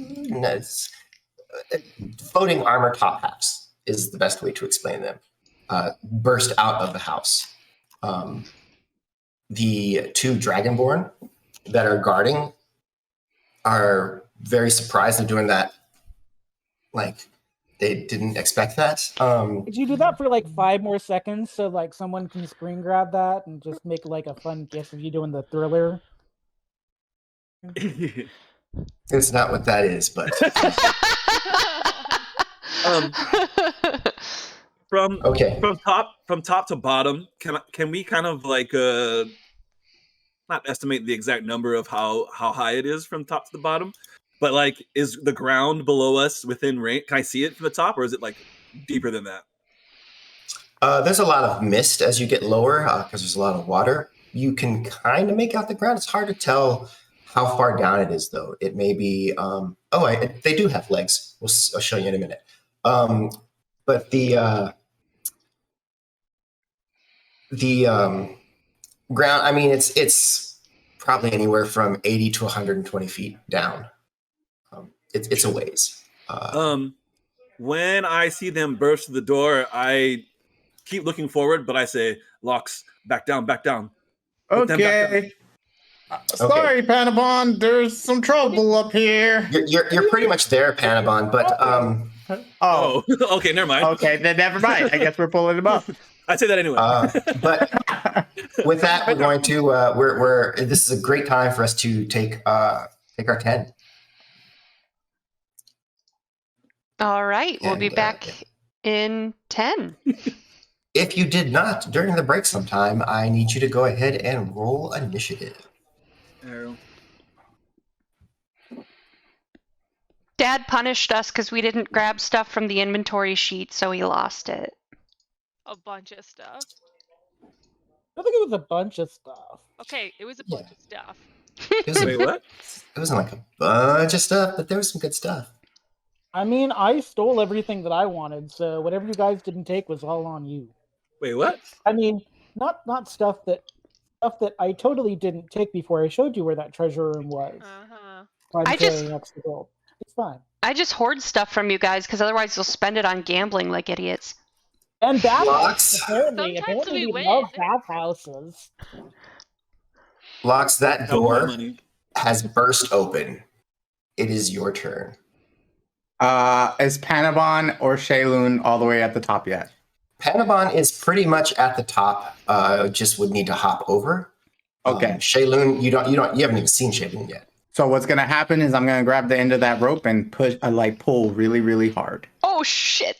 A: floating armor top hats is the best way to explain them, burst out of the house. The two Dragonborn that are guarding are very surprised they're doing that. Like, they didn't expect that.
E: Could you do that for like 5 more seconds so like someone can screen grab that and just make like a fun gif of you doing the thriller?
A: It's not what that is, but
C: From
A: okay.
C: from top to bottom, can we kind of like not estimate the exact number of how high it is from top to the bottom, but like is the ground below us within range? Can I see it from the top, or is it like deeper than that?
A: There's a lot of mist as you get lower because there's a lot of water. You can kind of make out the ground. It's hard to tell how far down it is, though. It may be. They do have legs. I'll show you in a minute. But the ground. I mean, it's probably anywhere from 80 to 120 feet down. It's a ways.
C: When I see them burst through the door, I keep looking forward, but I say, "Lox, back down, back down." Put them back down.
D: Okay. Sorry, Panabon. There's some trouble up here.
A: You're pretty much there, Panabon. But
D: Oh,
C: Okay, never mind.
D: okay. Then never mind. I guess we're pulling him up.
C: I'd say that anyway.
A: But with that, we're going to we're this is a great time for us to take our 10.
B: All right, we'll be
A: And,
B: back in 10.
A: If you did not during the break sometime, I need you to go ahead and roll initiative.
C: Arrow.
B: Dad punished us because we didn't grab stuff from the inventory sheet, so he lost it.
F: A bunch of stuff.
E: I think it was a bunch of stuff.
F: Okay, it was a bunch of stuff.
C: Wait, what?
A: It wasn't like a bunch of stuff, but there was some good stuff.
E: I mean, I stole everything that I wanted, so whatever you guys didn't take was all on you.
C: Wait, what?
E: I mean, not stuff that I totally didn't take before I showed you where that treasure room was. I'm carrying extra gold. It's fine.
B: I just hoard stuff from you guys because otherwise you'll spend it on gambling like idiots.
E: And
A: Lox.
E: apparently
F: Sometimes we
E: we
F: win.
E: love bathhouses.
A: Lox, that
C: Hell, my
A: door
C: money.
A: has burst open. It is your turn.
D: Is Panabon or Shaylun all the way at the top yet?
A: Panabon is pretty much at the top. Just would need to hop over.
D: Okay.
A: Shaylun, you haven't even seen Shaylun yet.
D: So what's gonna happen is I'm gonna grab the end of that rope and pull really, really hard.
B: Oh shit!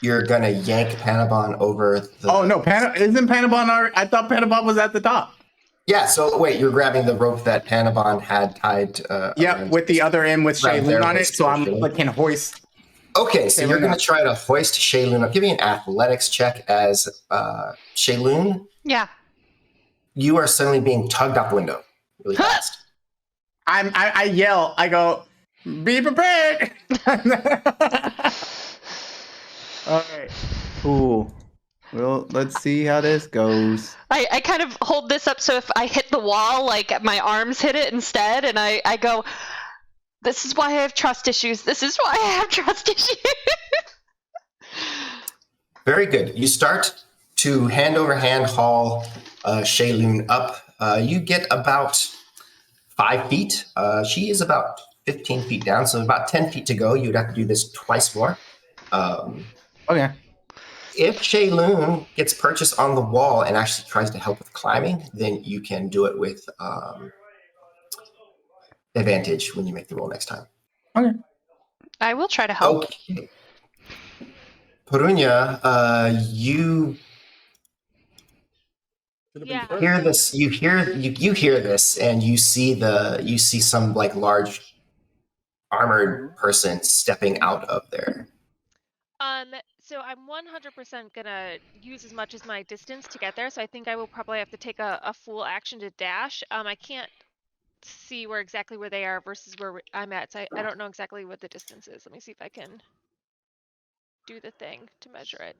A: You're gonna yank Panabon over the.
D: Oh no, isn't Panabon already? I thought Panabon was at the top.
A: Yeah. So wait, you're grabbing the rope that Panabon had tied.
D: Yep, with the other end with
A: Right there
D: Shaylun on it,
A: with
D: so I'm
A: Shaylun.
D: can hoist.
A: Okay, so you're
D: Shaylun
A: gonna
D: up.
A: try to hoist Shaylun up. Give me an athletics check as Shaylun.
B: Yeah.
A: You are suddenly being tugged out the window really fast.
D: I yell. I go, be prepared. All right. Cool. Well, let's see how this goes.
B: I kind of hold this up so if I hit the wall, like my arms hit it instead, and I go, this is why I have trust issues. This is why I have trust issues.
A: Very good. You start to hand over hand haul Shaylun up. You get about 5 feet. She is about 15 feet down, so about 10 feet to go. You'd have to do this twice more.
D: Okay.
A: if Shaylun gets purchased on the wall and actually tries to help with climbing, then you can do it with advantage when you make the roll next time.
D: Okay.
B: I will try to help.
A: Okay. Perunia, you
F: Yeah.
A: hear this. You hear this, and you see some like large armored person stepping out of there.
F: So I'm 100% gonna use as much as my distance to get there. So I think I will probably have to take a full action to dash. I can't see exactly where they are versus where I'm at. So I don't know exactly what the distance is. Let me see if I can do the thing to measure it.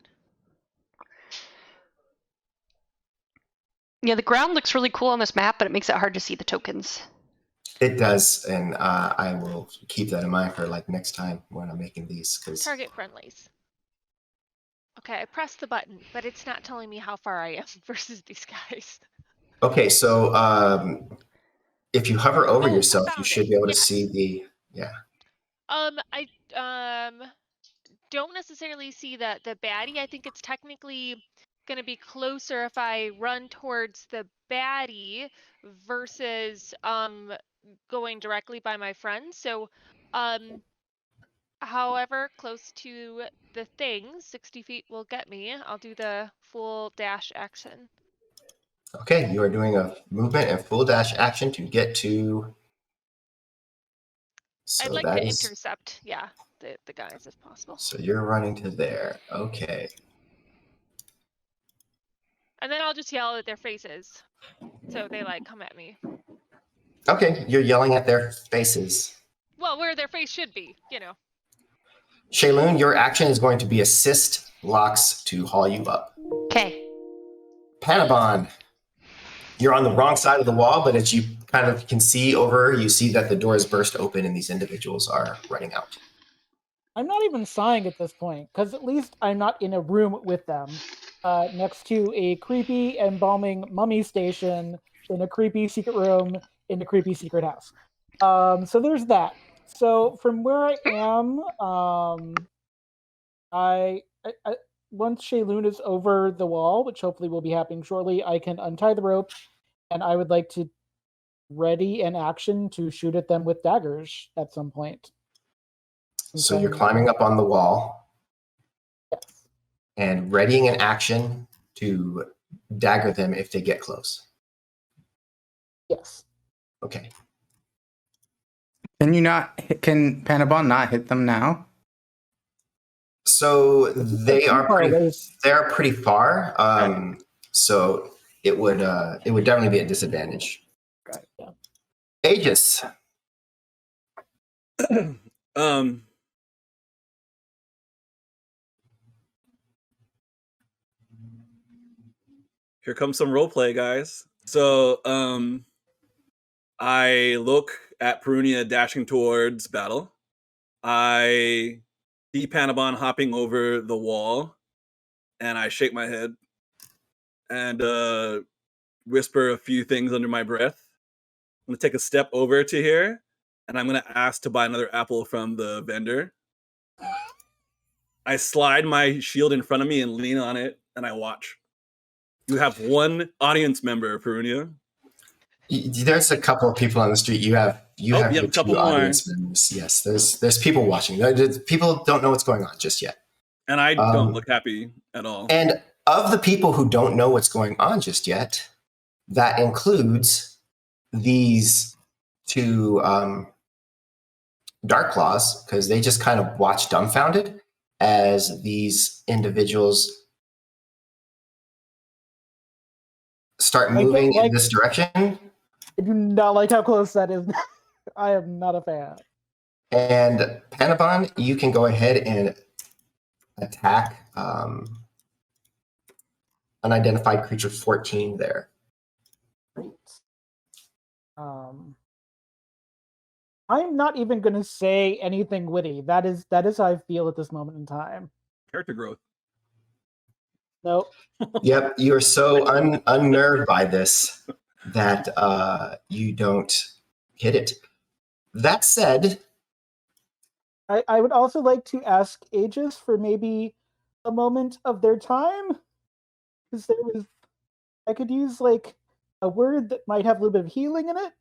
B: Yeah, the ground looks really cool on this map, but it makes it hard to see the tokens.
A: It does, and I will keep that in mind for like next time when I'm making these. Because
F: Target friendlies. Okay, I pressed the button, but it's not telling me how far I am versus these guys.
A: okay, so if you hover over
F: Oh,
A: yourself, you
F: found
A: should
F: it.
A: be able to
F: Yes.
A: see the
F: I don't necessarily see the baddie. I think it's technically going to be closer if I run towards the baddie versus going directly by my friends. So however close to the thing 60 feet will get me. I'll do the full dash action.
A: Okay, you are doing a movement and full dash action to get to. So
F: I'd like
A: that
F: to
A: is.
F: intercept, yeah, the guys if possible.
A: So you're running to there. Okay.
F: And then I'll just yell at their faces. So they like come at me.
A: Okay, you're yelling at their faces.
F: Well, where their face should be, you know.
A: Shaylun, your action is going to be assist Lox to haul you up.
B: Okay.
A: Panabon, you're on the wrong side of the wall, but as you kind of can see over, you see that the doors burst open and these individuals are running out.
E: I'm not even sighing at this point, because at least I'm not in a room with them, next to a creepy embalming mummy station in a creepy secret room in a creepy secret house. So there's that. So from where I am, I once Shaylun is over the wall, which hopefully will be happening shortly, I can untie the rope, and I would like to ready an action to shoot at them with daggers at some point.
A: So you're climbing up on the wall
E: Yes.
A: and readying an action to dagger them if they get close.
E: Yes.
A: Okay.
D: Can Panabon not hit them now?
A: So they are
E: They're
A: pretty far. So it would definitely be a disadvantage.
E: Right. Yeah.
A: Aegis.
C: Here comes some roleplay, guys. So I look at Perunia dashing towards battle. I see Panabon hopping over the wall, and I shake my head and whisper a few things under my breath. I'm gonna take a step over to here, and I'm gonna ask to buy another apple from the vendor. I slide my shield in front of me and lean on it, and I watch. You have one audience member, Perunia.
A: There's a couple of people on the street. You have
C: a couple more
A: audience members. Yes, there's people watching. People don't know what's going on just yet,
C: and I don't look happy at all.
A: And of the people who don't know what's going on just yet, that includes these two Dark Claws, because they just kind of watch dumbfounded as these individuals start moving in this direction.
E: I do not like how close that is. I am not a fan.
A: And Panabon, you can go ahead and attack unidentified creature 14 there.
E: Great. I'm not even going to say anything witty. That is how I feel at this moment in time.
C: Character growth.
E: Nope.
A: Yep, you're so unnerved by this that you don't hit it. That said,
E: I would also like to ask Aegis for maybe a moment of their time? Because I could use like a word that might have a little bit of healing in it.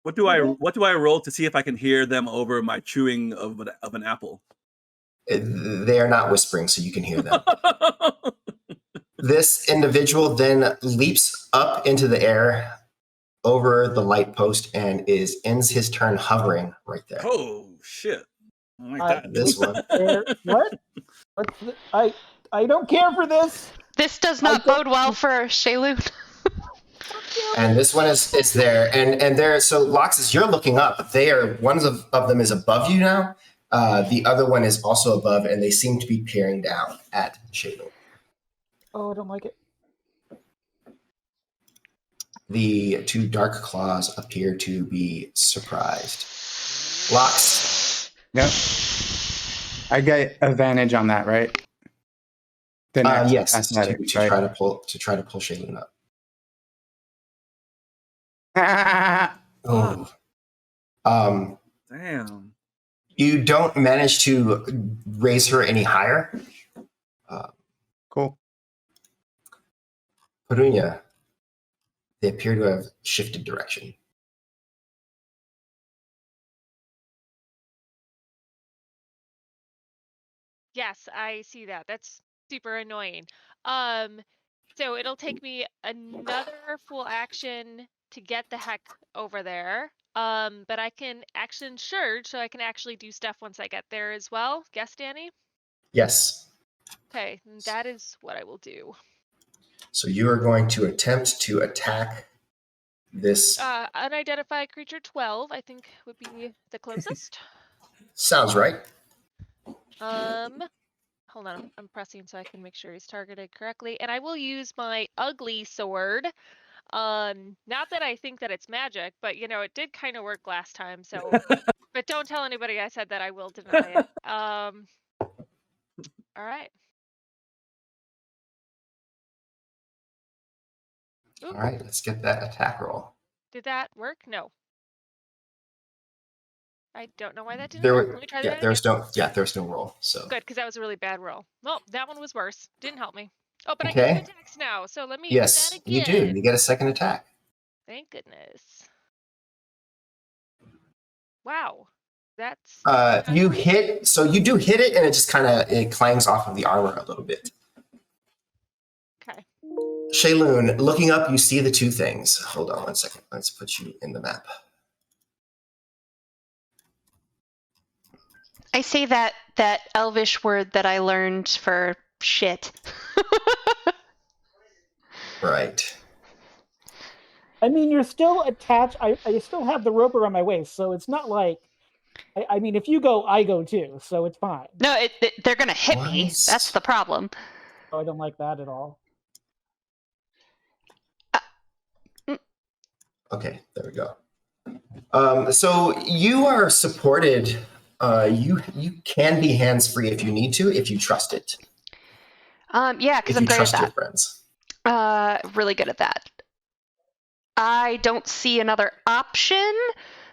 C: What do I roll to see if I can hear them over my chewing of an apple?
A: They are not whispering, so you can hear them. This individual then leaps up into the air over the light post and ends his turn hovering right there.
C: Oh shit! I like that.
A: This one.
E: What? I don't care for this.
B: This does not bode well for Shaylu.
A: And this one is there, and there. So Lox, as you're looking up, one of them is above you now. The other one is also above, and they seem to be peering down at Shaylu.
E: Oh, I don't like it.
A: The two dark claws appear to be surprised. Lox.
D: Yep. I get advantage on that, right? The next
A: Yes,
D: athletic,
A: to
D: right?
A: try to pull Shaylin up. Oh.
C: Damn.
A: You don't manage to raise her any higher.
D: Cool.
A: Perunia, they appear to have shifted direction.
F: Yes, I see that. That's super annoying. So it'll take me another full action to get the heck over there. But I can action surge, so I can actually do stuff once I get there as well. Guess, Danny?
A: Yes.
F: Okay, that is what I will do.
A: So you are going to attempt to attack this.
F: Unidentified creature 12, I think, would be the closest.
A: Sounds right.
F: Hold on, I'm pressing so I can make sure he's targeted correctly. And I will use my ugly sword. Not that I think that it's magic, but it did kind of work last time, so but don't tell anybody I said that. I will deny it. All right.
A: All right, let's get that attack roll.
F: Did that work? No. I don't know why that didn't work. Let me try that again.
A: There's no roll. So
F: good, because that was a really bad roll. Well, that one was worse. Didn't help me. Oh, but
A: okay.
F: I get attacks now, so let me do
A: yes,
F: that again.
A: you do. You get a second attack.
F: Thank goodness. Wow. That's
A: you hit, so you do hit it, and it just it clangs off of the armor a little bit.
F: Okay.
A: Shayloon, looking up, you see the two things. Hold on 1 second. Let's put you in the map.
B: I say that Elvish word that I learned for shit.
A: Right.
E: I mean, you're still attached. I still have the rope around my waist, so it's not like. I mean, if you go, I go too, so it's fine.
B: No, they're gonna hit me. That's the problem.
E: Oh, I don't like that at all.
A: Okay, there we go. So you are supported. You can be hands-free if you need to, if you trust it.
B: Yeah, because I'm great at that.
A: Your friends.
B: Really good at that. I don't see another option,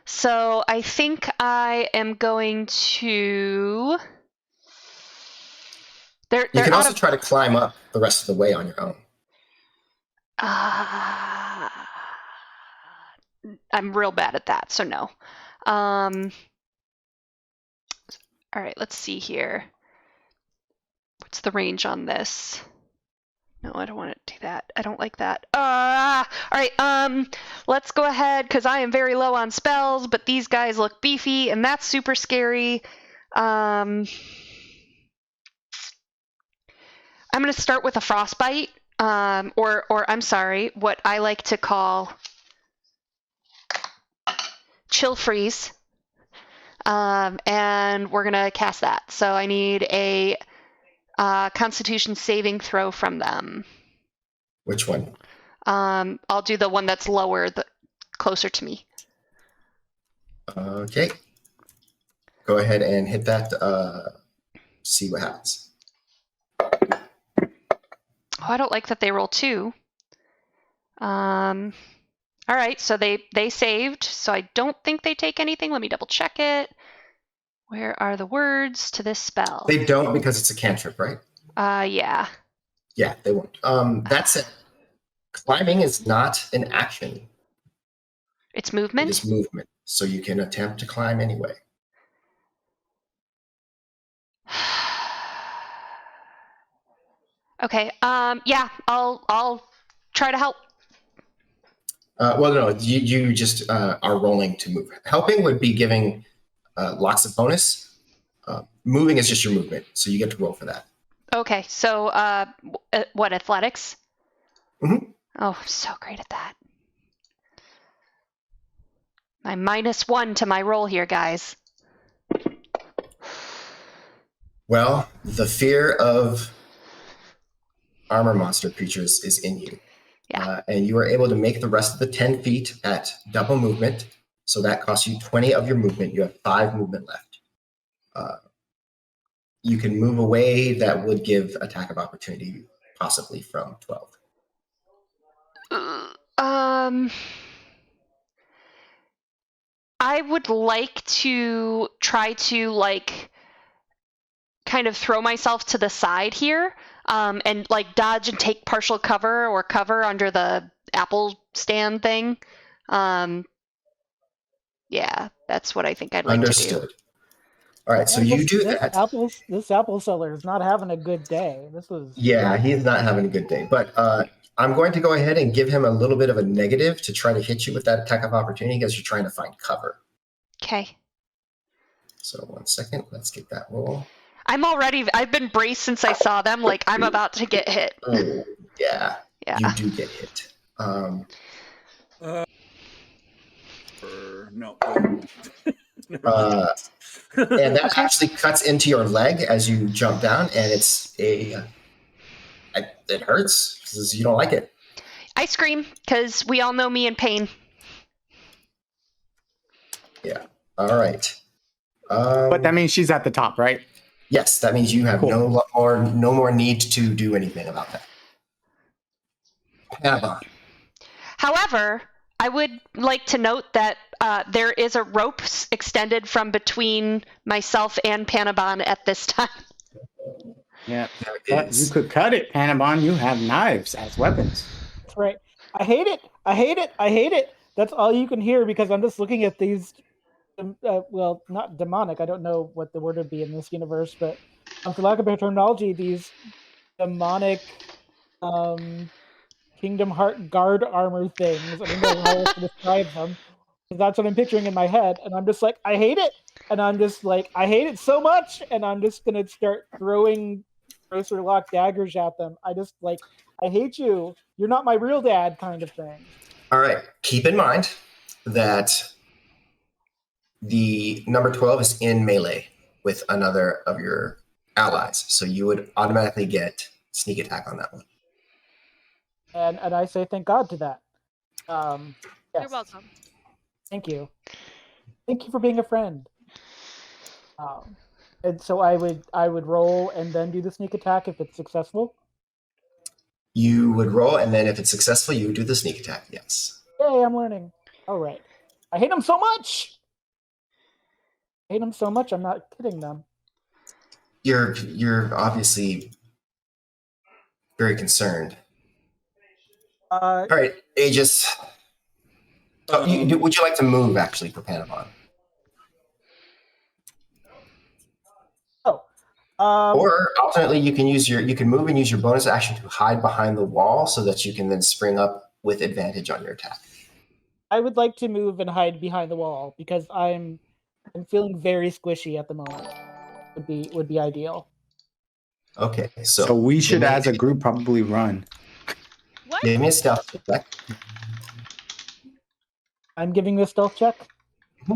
B: so I think I am going to.
A: You can also try to climb up the rest of the way on your own.
B: I'm real bad at that, so no. All right, let's see here. What's the range on this? No, I don't want to do that. I don't like that. All right, let's go ahead, because I am very low on spells, but these guys look beefy, and that's super scary. I'm going to start with a frostbite, or I'm sorry, what I like to call chill freeze. And we're going to cast that. So I need a Constitution saving throw from them.
A: Which one?
B: I'll do the one that's lower, closer to me.
A: Okay. Go ahead and hit that. See what happens.
B: Oh, I don't like that they roll 2. All right, so they saved, so I don't think they take anything. Let me double check it. Where are the words to this spell?
A: They don't, because it's a cantrip, right?
B: Yeah.
A: Yeah, they won't. That said, climbing is not an action.
B: It's
A: It
B: movement?
A: is movement. So you can attempt to climb anyway.
B: Okay. Yeah, I'll try to help.
A: Well, no, you just are rolling to move. Helping would be giving lots of bonus. Moving is just your movement, so you get to roll for that.
B: Okay. So, what, athletics?
A: Mhm.
B: Oh, I'm so great at that. My -1 to my roll here, guys.
A: Well, the fear of armor monster creatures is in you.
B: Yeah.
A: And you are able to make the rest of the 10 feet at double movement. So that costs you 20 of your movement. You have 5 movement left. You can move away. That would give attack of opportunity, possibly from 12.
B: I would like to try to kind of throw myself to the side here, and dodge and take partial cover or cover under the apple stand thing. Yeah, that's what I think I'd like
A: Understood.
B: to do.
A: All right, so you do
E: this
A: that.
E: This apple seller is not having a good day. This was
A: Yeah, he's not having a good day. But I'm going to go ahead and give him a little bit of a negative to try to hit you with that attack of opportunity because you're trying to find cover.
B: Okay.
A: So 1 second. Let's get that roll.
B: I've been braced since I saw them. I'm about to get hit.
A: Oh, yeah.
B: Yeah.
A: You do get hit.
C: No.
A: And that actually cuts into your leg as you jump down, and it hurts because you don't like it.
B: I scream because we all know me in pain.
A: Yeah. All right.
D: But that means she's at the top, right?
A: Yes, that means you have
D: Cool.
A: no more need to do anything about that. Panabon.
B: However, I would like to note that there is a rope extended from between myself and Panabon at this time.
D: Yeah.
A: There
D: But you
A: is.
D: could cut it, Panabon. You have knives as weapons.
E: That's right. I hate it. I hate it. I hate it. That's all you can hear because I'm just looking at these. Well, not demonic. I don't know what the word would be in this universe, but for lack of better terminology, these demonic Kingdom Heart guard armor things. I don't know how else to describe them. That's what I'm picturing in my head, and I'm just like, I hate it, and I'm just like, I hate it so much, and I'm just gonna start throwing grocer lock daggers at them. I just like, I hate you. You're not my real dad, kind of thing.
A: All right. Keep in mind that the number 12 is in melee with another of your allies. So you would automatically get sneak attack on that one.
E: And I say thank God to that. Yes.
F: You're welcome.
E: Thank you. Thank you for being a friend. And so I would roll and then do the sneak attack if it's successful.
A: You would roll, and then if it's successful, you would do the sneak attack. Yes.
E: Yay, I'm learning. All right. I hate them so much. I hate them so much. I'm not kidding them.
A: You're obviously very concerned. All right, Aegis. Would you like to move actually for Panabon? Or alternately, you can move and use your bonus action to hide behind the wall so that you can then spring up with advantage on your attack.
E: I would like to move and hide behind the wall because I'm feeling very squishy at the moment. Would be ideal.
A: Okay,
D: So we should, as a group, probably run.
F: What?
A: Give me a stealth check.
E: I'm giving this stealth check.
A: Mm-hmm.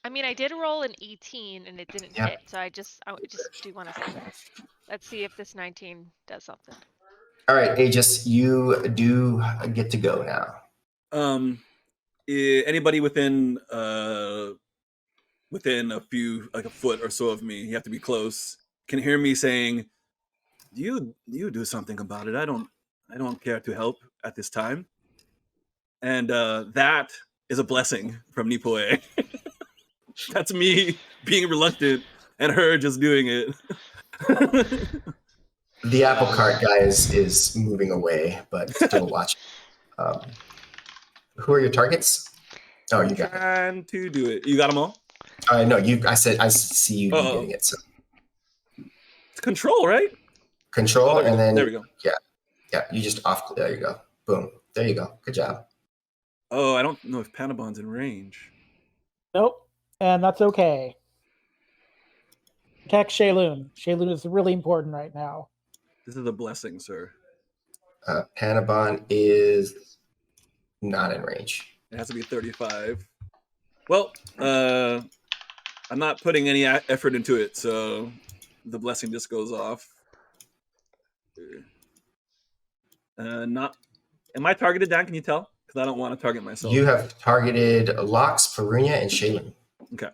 F: I mean, I did roll an 18 and it didn't hit, so I just do want to say that. Let's see if this 19 does something.
A: All right, Aegis, you do get to go now.
C: Anybody within a few, like a foot or so of me, you have to be close, can hear me saying, you do something about it. I don't care to help at this time. And that is a blessing from Nipoe. That's me being reluctant and her just doing it.
A: The apple cart guy is moving away, but still watching. Who are your targets? Oh, you got it.
C: Trying to do it. You got them all?
A: No, I said I see you getting it. So
C: It's control, right?
A: control, and then
C: there we go.
A: Yeah. You just off. There you go. Boom. There you go. Good job.
C: Oh, I don't know if Panabon's in range.
E: Nope. And that's okay. Protect Shaylun. Shaylun is really important right now.
C: This is a blessing, sir.
A: Panabon is not in range.
C: It has to be 35. Well, I'm not putting any effort into it, so the blessing just goes off. Not. Am I targeted, Dan? Can you tell? Because I don't want to target myself.
A: You have targeted Lox, Farunia, and Shaylin.
C: Okay.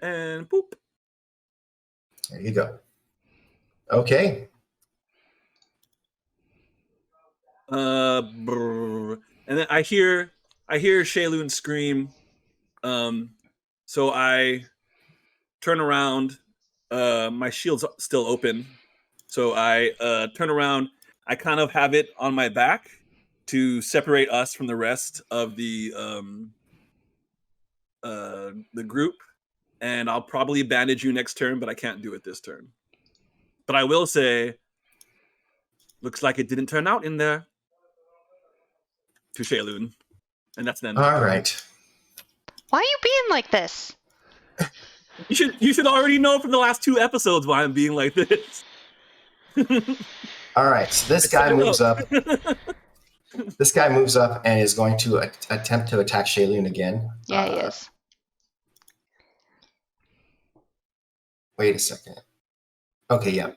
C: And boop.
A: There you go. Okay.
C: And then I hear Shaylun scream. So I turn around. My shield's still open. So I turn around. I kind of have it on my back to separate us from the rest of the group. And I'll probably bandage you next turn, but I can't do it this turn. But I will say, looks like it didn't turn out in there. To Shaylun. And that's then.
A: All right.
B: Why are you being like this?
C: You should already know from the last 2 episodes why I'm being like this.
A: All right. So this guy moves up. This guy moves up and is going to attempt to attack Shaylun again.
B: Yeah, he is.
A: Wait a second. Okay, yeah.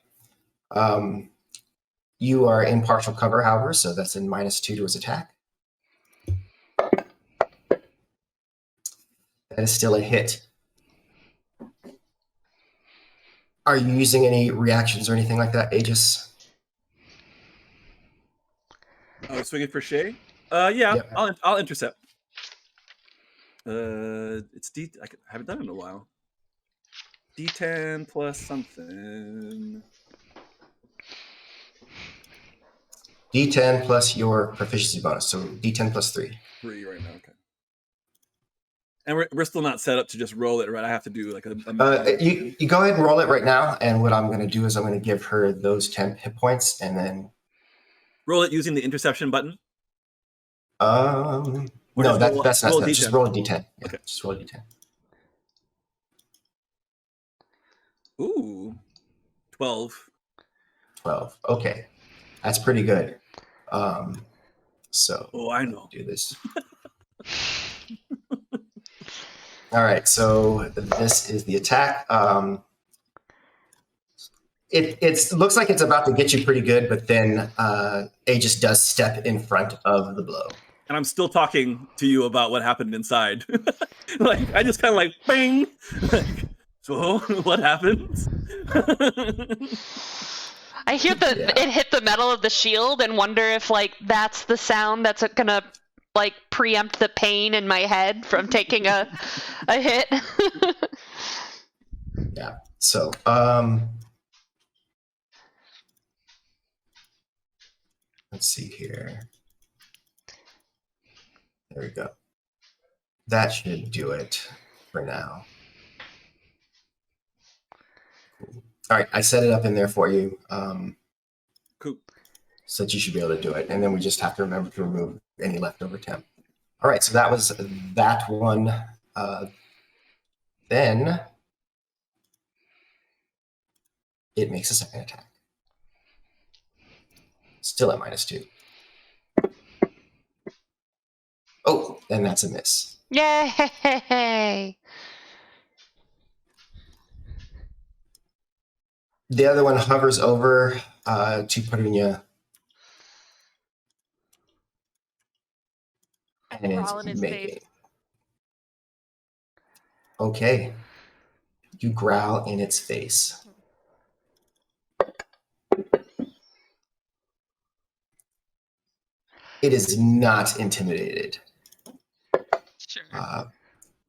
A: You are in partial cover, however, so that's in -2 to his attack. That is still a hit. Are you using any reactions or anything like that, Aegis?
C: Oh, swinging for Shay? Yeah,
A: Yep.
C: I'll intercept. It's I haven't done it in a while. D10 plus something.
A: D10 plus your proficiency bonus, so D10 plus 3.
C: 3 right now, okay. And we're still not set up to just roll it, right? I have to do like a
A: you go ahead and roll it right now, and what I'm going to do is I'm going to give her those 10 hit points, and then
C: roll it using the interception button.
A: No, that's not. Just roll a D10. Yeah,
C: okay.
A: Just roll a D10.
C: Ooh, 12.
A: 12. Okay, that's pretty good. So.
C: Oh, I know.
A: Do this. All right, so this is the attack. It looks like it's about to get you pretty good, but then Aegis does step in front of the blow.
C: And I'm still talking to you about what happened inside. Like, I just kind of like, bang. Like, so, what happens?
B: I hear it hit the metal of the shield and wonder if, like, that's the sound that's going to, like, preempt the pain in my head from taking a hit.
A: Yeah. So, let's see here. There we go. That should do it for now. Cool. All right, I set it up in there for you.
C: Cool.
A: So that you should be able to do it. And then we just have to remember to remove any leftover temp. All right, so that was that one. Then it makes a second attack. Still at -2. Oh, and that's a miss.
B: Yay!
A: The other one hovers over to Parunia. And
F: Growl in
A: is
F: his
A: making.
F: face.
A: Okay. You growl in its face. It is not intimidated.
F: Sure.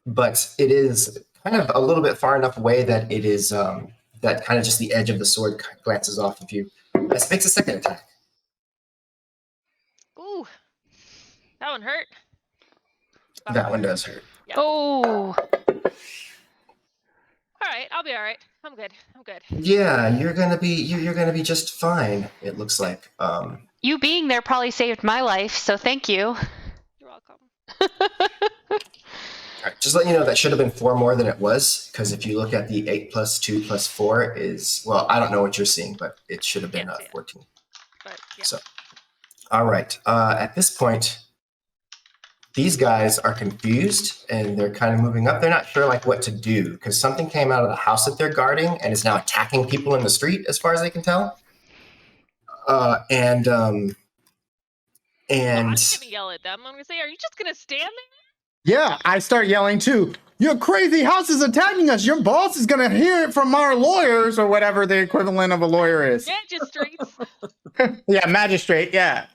A: But it is kind of a little bit far enough away that it is that kind of just the edge of the sword glances off of you. This makes a second attack.
F: Ooh, that one hurt.
A: That one does hurt.
F: Yeah.
B: Oh,
F: All right, I'll be all right. I'm good.
A: Yeah, you're gonna be just fine. It looks like.
B: you being there probably saved my life, so thank you.
F: You're welcome.
A: All right, just let you know that should have been 4 more than it was, because if you look at the 8 plus 2 plus 4 is, well, I don't know what you're seeing, but it should have been
F: Can't see it.
A: 14.
F: But yeah.
A: So, all right. At this point, these guys are confused and they're kind of moving up. They're not sure like what to do because something came out of the house that they're guarding and is now attacking people in the street, as far as they can tell. And
F: I'm gonna yell at them. I'm gonna say, "Are you just gonna stand there?"
D: Yeah, I start yelling too. Your crazy house is attacking us. Your boss is gonna hear it from our lawyers or whatever the equivalent of a lawyer is.
F: Magistrates.
D: Yeah, magistrate. Yeah.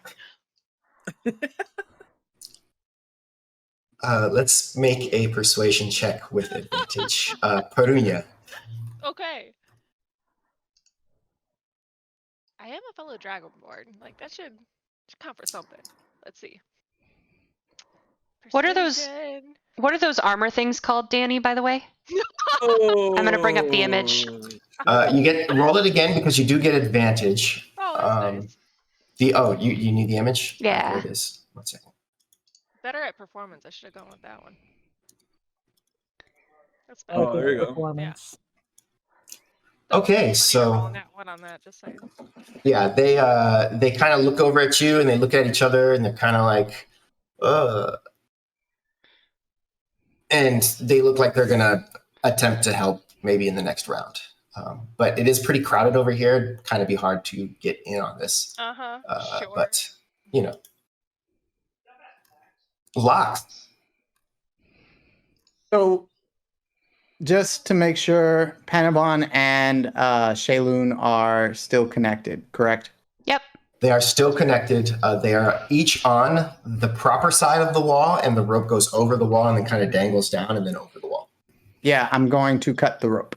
A: let's make a persuasion check with advantage. Perunia.
F: Okay. I am a fellow Dragonborn. Like that should count for something. Let's see.
B: What are those-
F: Persuasion.
B: What are those armor things called, Danny, by the way?
C: Oh.
B: I'm gonna bring up the image.
A: You roll it again because you do get advantage.
F: Oh, that's nice.
A: You need the image?
B: Yeah.
A: There it is. 1 second.
F: Better at performance. I should have gone with that one. That's
E: I
F: better.
C: Oh, there you go.
E: Performance.
A: Okay,
F: Funny you're
A: so
F: rolling that one on that. Just saying.
A: yeah, they kind of look over at you and they look at each other and they're kind of like, and they look like they're gonna attempt to help maybe in the next round. But it is pretty crowded over here. It'd kind of be hard to get in on this.
F: Sure.
A: But you know, locked.
D: So, just to make sure, Panabon and Shayloon are still connected, correct?
B: Yep.
A: They are still connected. They are each on the proper side of the wall, and the rope goes over the wall and then kind of dangles down and then over the wall.
D: Yeah, I'm going to cut the rope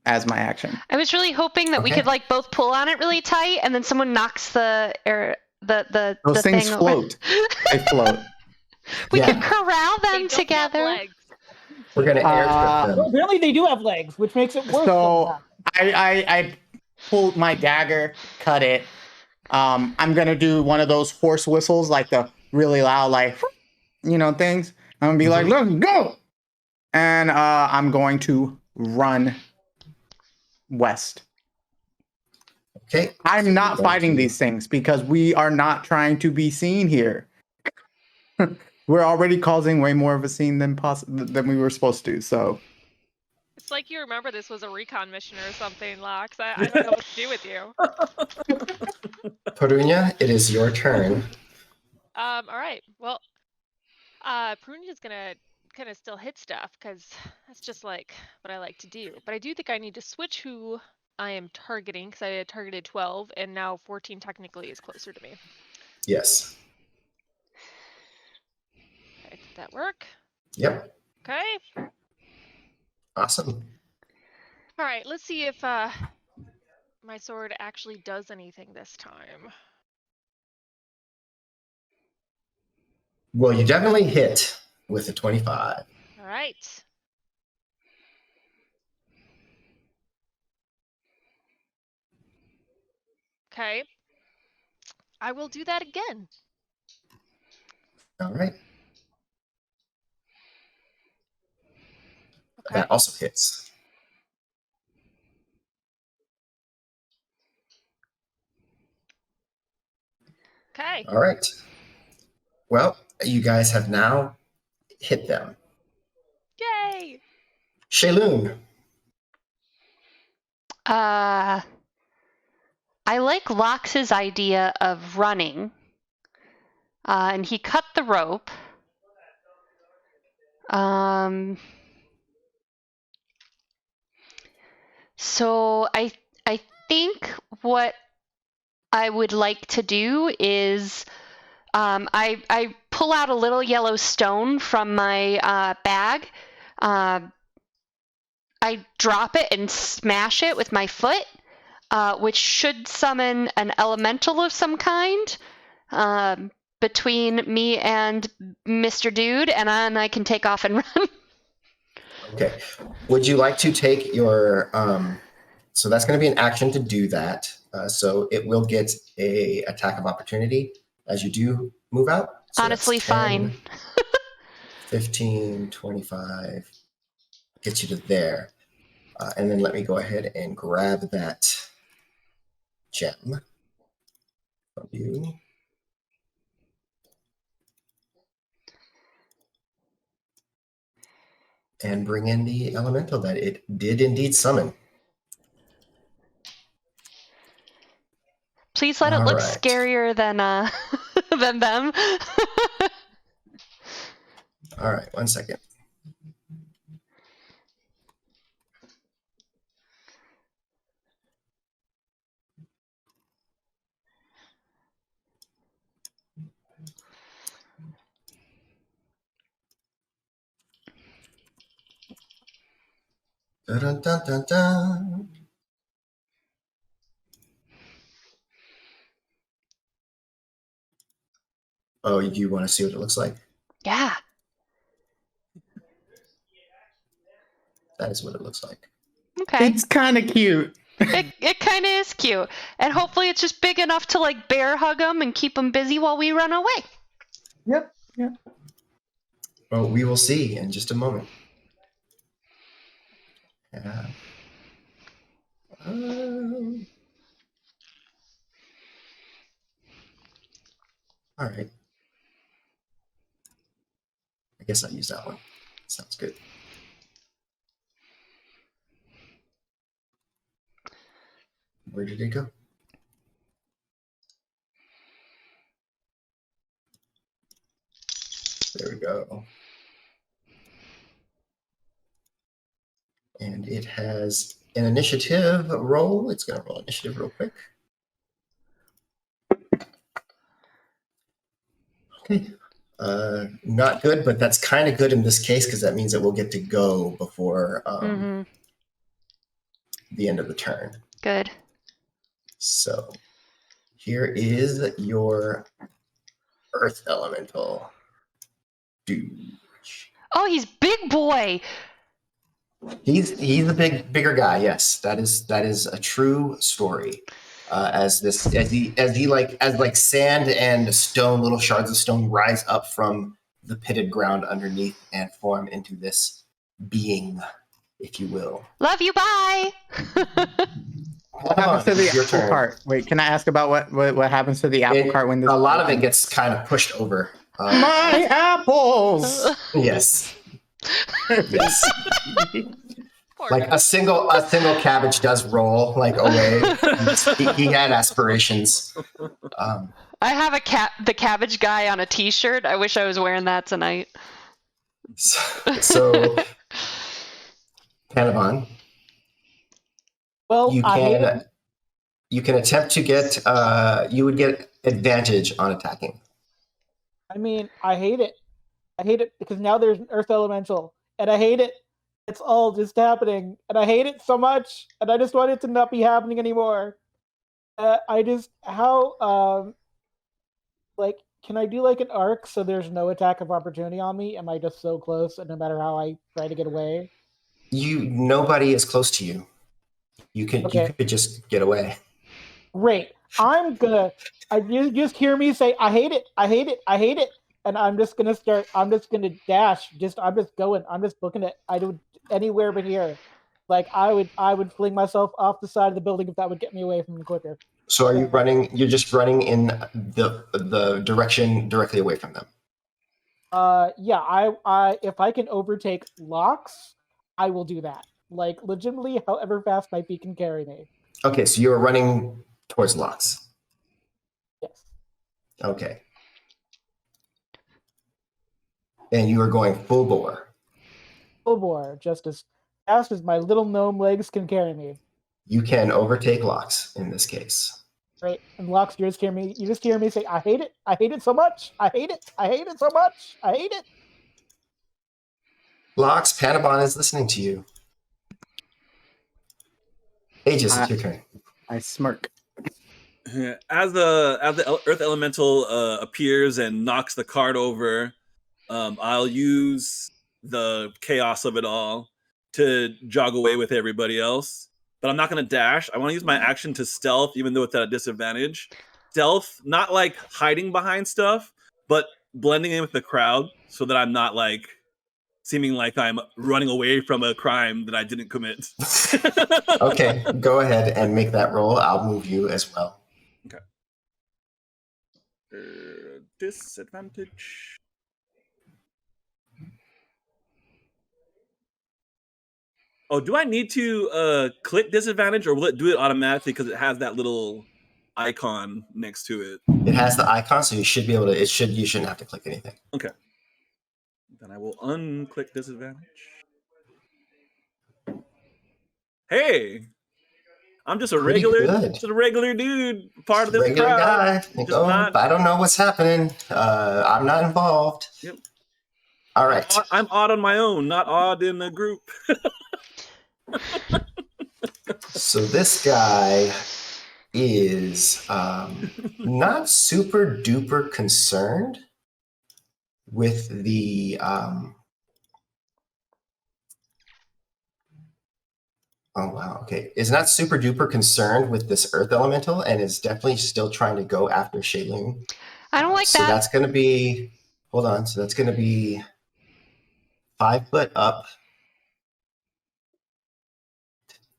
D: as my action.
B: I was really hoping that we
A: Okay.
B: could like both pull on it really tight, and then someone knocks the
D: Those things
B: thing
D: float. They float.
B: We
A: Yeah.
B: could corral
F: They
B: them
F: don't have
B: together.
F: legs.
A: We're gonna airstrip
E: Well,
A: them.
E: apparently they do have legs, which makes it worse.
D: So
E: somehow.
D: I pulled my dagger, cut it. I'm gonna do one of those horse whistles, like the really loud, like things. I'm gonna be like, "Let's go!" And I'm going to run west.
A: Okay.
D: I'm not
A: Going
D: fighting
A: to-
D: these things because we are not trying to be seen here. We're already causing way more of a scene than we were supposed to. So
F: It's like you remember this was a recon mission or something, Lox. I don't know what to do with you.
A: Perunia, it is your turn.
F: All right. Well, Prunia's gonna kind of still hit stuff because that's just like what I like to do. But I do think I need to switch who I am targeting because I had targeted 12 and now 14 technically is closer to me.
A: Yes.
F: Okay, did that work?
A: Yep.
F: Okay.
A: Awesome.
F: All right. Let's see if my sword actually does anything this time.
A: Well, you definitely hit with a 25.
F: All right. Okay. I will do that again.
A: All right.
F: Okay.
A: That also hits.
F: Okay.
A: All right. Well, you guys have now hit them.
F: Yay!
A: Shayloon.
B: I like Lox's idea of running, and he cut the rope. So I think what I would like to do is I pull out a little yellow stone from my bag. I drop it and smash it with my foot, which should summon an elemental of some kind between me and Mr. Dude, and then I can take off and run.
A: Okay. Would you like to take your... so that's going to be an action to do that. So it will get a attack of opportunity as you do move out. So
B: Honestly,
A: that's 10,
B: fine.
A: 15, 25. Gets you to there. And then let me go ahead and grab that gem from you. And bring in the elemental that it did indeed summon.
B: Please let it
A: All
B: look
A: right.
B: scarier than than them.
A: All right, 1 second. Dun, dun, dun, dun. Oh, you want to see what it looks like?
B: Yeah.
A: That is what it looks like.
B: Okay.
D: It's kind of cute.
B: It kind of is cute, and hopefully it's just big enough to like bear hug them and keep them busy while we run away.
D: Yep.
A: Well, we will see in just a moment. Yeah. All right. I guess I'll use that one. Sounds good. Where did it go? There we go. And it has an initiative roll. It's going to roll initiative real quick. Okay. Not good, but that's kind of good in this case because that means it will get to go before the end of the turn.
B: Good.
A: So here is your Earth Elemental. Dude.
B: Oh, he's big boy.
A: He's a bigger guy. Yes, that is a true story. As sand and stone, little shards of stone rise up from the pitted ground underneath and form into this being, if you will.
B: Love you. Bye.
D: What happens to the apple cart? Wait, can I ask about what happens to the apple cart when this?
A: A lot of it gets kind of pushed over.
D: My apples.
A: Yes. Yes.
F: Poor
A: Like
F: guy.
A: a single cabbage does roll like away. He had aspirations.
B: I have the cabbage guy on a T-shirt. I wish I was wearing that tonight.
A: So Canavan,
E: Well,
A: you can attempt to get you would get advantage on attacking.
E: I mean, I hate it. I hate it because now there's an Earth Elemental, and I hate it. It's all just happening, and I hate it so much, and I just want it to not be happening anymore. Can I do like an arc so there's no attack of opportunity on me? Am I just so close, and no matter how I try to get away?
A: Nobody is close to you. You could just get away.
E: Great. You just hear me say, I hate it, I hate it, I hate it. And I'm just gonna dash. I'm just going. I'm just booking it. I do anywhere but here. Like I would fling myself off the side of the building if that would get me away from them quicker.
A: So are you running? You're just running in the direction directly away from them.
E: Yeah. I if I can overtake locks, I will do that. Like legitimately, however fast my feet can carry me.
A: Okay, so you're running towards locks.
E: Yes.
A: Okay. And you are going full bore.
E: Full bore, just as fast as my little gnome legs can carry me.
A: You can overtake locks in this case.
E: right? And Lux, you just hear me say, I hate it so much, I hate it so much, I hate it.
A: Lox, Panabon is listening to you. Aegis, it's your turn.
D: I smirk.
C: As the earth elemental appears and knocks the cart over, I'll use the chaos of it all to jog away with everybody else. But I'm not going to dash. I want to use my action to stealth, even though it's at a disadvantage. Stealth, not like hiding behind stuff, but blending in with the crowd so that I'm not like seeming like I'm running away from a crime that I didn't commit.
A: Okay, go ahead and make that roll. I'll move you as well.
C: Okay. Disadvantage. Oh, do I need to click disadvantage, or will it do it automatically because it has that little icon next to it?
A: It has the icon, so you should be able to. You shouldn't have to click anything.
C: Okay. Then I will unclick disadvantage. Hey, I'm just a
A: Pretty
C: regular dude, part of this
A: regular
C: crowd.
A: guy. Like,
C: Just not-
A: I don't know what's happening. I'm not involved.
C: Yep.
A: All right.
C: I'm odd on my own, not odd in a group.
A: So this guy is not super duper concerned with the oh wow, okay, is not super duper concerned with this earth elemental and is definitely still trying to go after Shailene.
B: I don't like
A: So
B: that.
A: that's going to be, hold on, so that's going to be 5 foot up,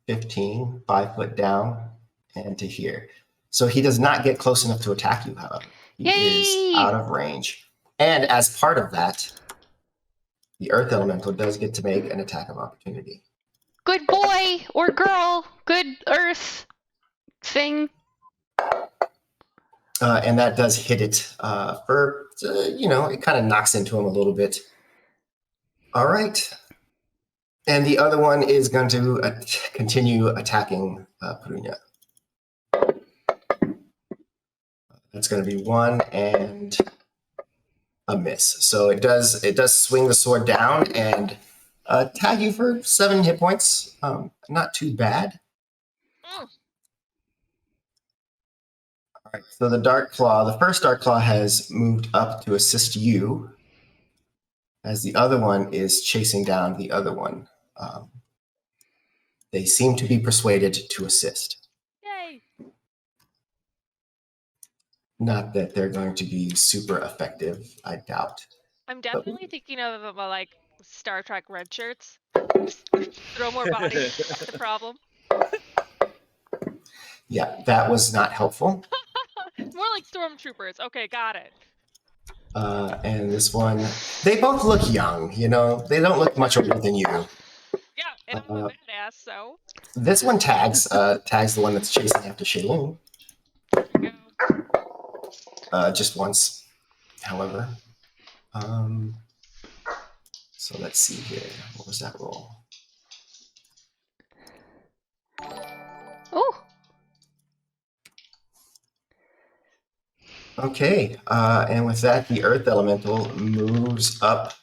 A: 15, 5 foot down, and to here. So he does not get close enough to attack you, however. He is
B: Yay!
A: out of range. And as part of that, the earth elemental does get to make an attack of opportunity.
B: Good boy or girl. Good earth thing.
A: And that does hit it for, it kind of knocks into him a little bit. All right. And the other one is going to continue attacking Prunia. That's going to be 1 and a miss. So it does swing the sword down and tag you for 7 hit points. Not too bad. All right. So the first Dark Claw has moved up to assist you, as the other one is chasing down the other one. They seem to be persuaded to assist.
F: Yay!
A: Not that they're going to be super effective, I doubt.
F: I'm definitely thinking of like Star Trek red shirts. Just throw more bodies at the problem.
A: Yeah, that was not helpful.
F: More like stormtroopers. Okay, got it.
A: And this one, they both look young, they don't look much older than you.
F: Yeah, and I'm a badass, so.
A: This one tags the one that's chasing after Shailene. Just once, however. So let's see here. What was that roll?
B: Oh.
A: Okay, and with that, the earth elemental moves up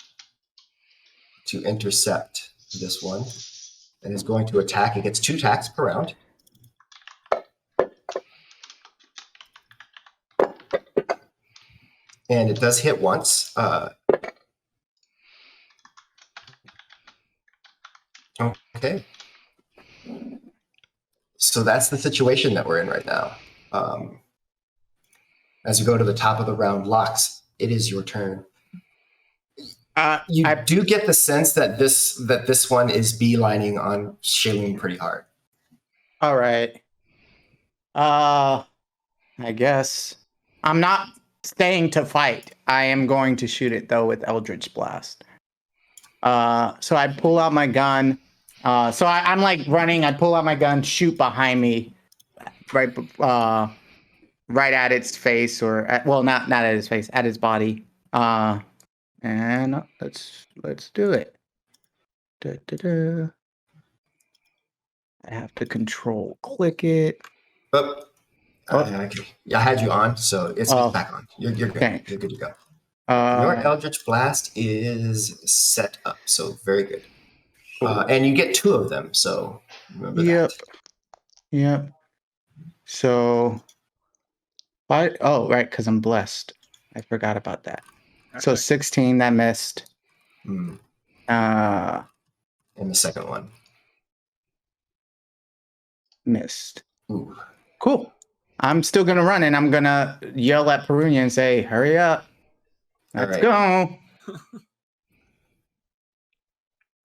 A: to intercept this one and is going to attack. It gets 2 attacks per round. And it does hit once. Okay. So that's the situation that we're in right now. As you go to the top of the round, Lox, it is your turn. You do get the sense that this one is beelining on Shailene pretty hard.
D: All right. I guess I'm not staying to fight. I am going to shoot it though with Eldritch Blast. So I pull out my gun. So I'm like running. I pull out my gun, shoot behind me, right at its face, not at its face, at its body. And let's do it. I have to control click it.
A: But Okay. Yeah, I had you on, so it's back on. You're good.
D: Okay.
A: You're good to go. Your
D: Uh,
A: Eldritch Blast is set up, so very good. And you get 2 of them, so remember
D: yep.
A: that.
D: Yep. So, why? Oh, right, because I'm blessed. I forgot about that. So 16, that missed.
A: Mm.
D: Uh,
A: And the second one.
D: missed.
A: Ooh.
D: Cool. I'm still gonna run, and I'm gonna yell at Perunia and say, "Hurry up! Let's go!"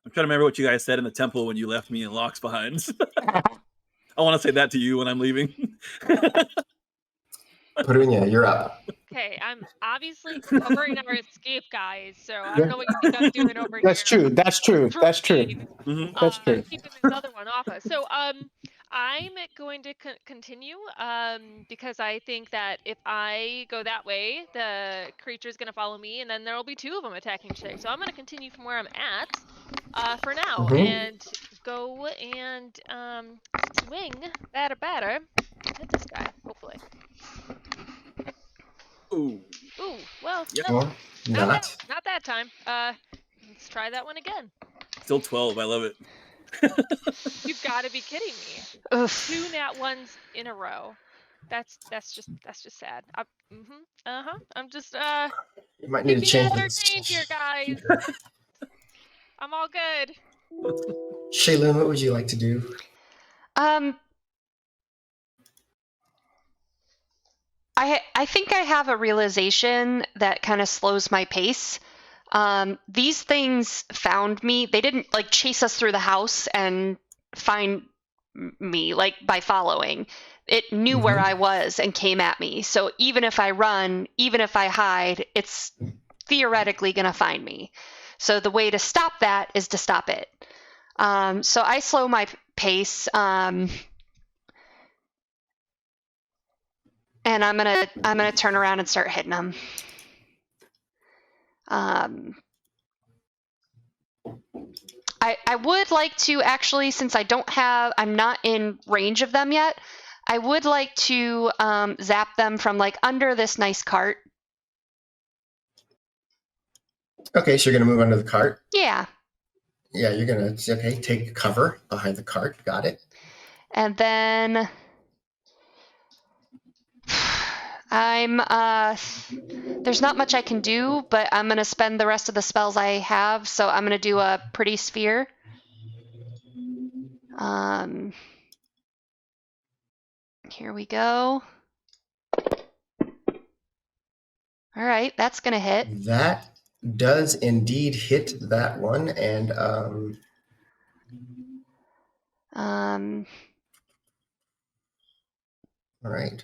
C: I'm trying to remember what you guys said in the temple when you left me and Locks behind. I want to say that to you when I'm leaving.
A: Perunia, you're up.
F: Okay, I'm obviously covering our escape, guys. So I don't know what you think I'm doing over
D: That's
F: here.
D: true. That's true. That's true.
C: Mhm.
D: That's true.
F: Keeping this other one off us. So I'm going to continue because I think that if I go that way, the creature's going to follow me, and then there'll be 2 of them attacking Shay. So I'm going to continue from where I'm at for now, and go and swing batter at this guy, hopefully.
C: Ooh.
F: Ooh, well,
C: Yep.
F: no,
A: Or not.
F: not that time. Let's try that one again.
C: Still 12. I love it.
F: You've got to be kidding me.
B: Oof.
F: 2 nat ones in a row. That's just sad. I'm just
A: You might need to
F: keeping
A: change
F: it
A: this.
F: entertained here, guys. I'm all good.
A: Shaylin, what would you like to do?
B: I think I have a realization that kind of slows my pace. These things found me. They didn't like chase us through the house and find me like by following. It knew where I was and came at me. So even if I run, even if I hide, it's theoretically going to find me. So the way to stop that is to stop it. So I slow my pace. And I'm gonna turn around and start hitting them. I would like to actually, since I'm not in range of them yet, I would like to zap them from like under this nice cart.
A: Okay, so you're gonna move under the cart.
B: Yeah.
A: Yeah, you're gonna take cover behind the cart. Got it.
B: And then there's not much I can do, but I'm gonna spend the rest of the spells I have, so I'm gonna do a pretty sphere. Here we go. All right, that's gonna hit.
A: That does indeed hit that one, and all right.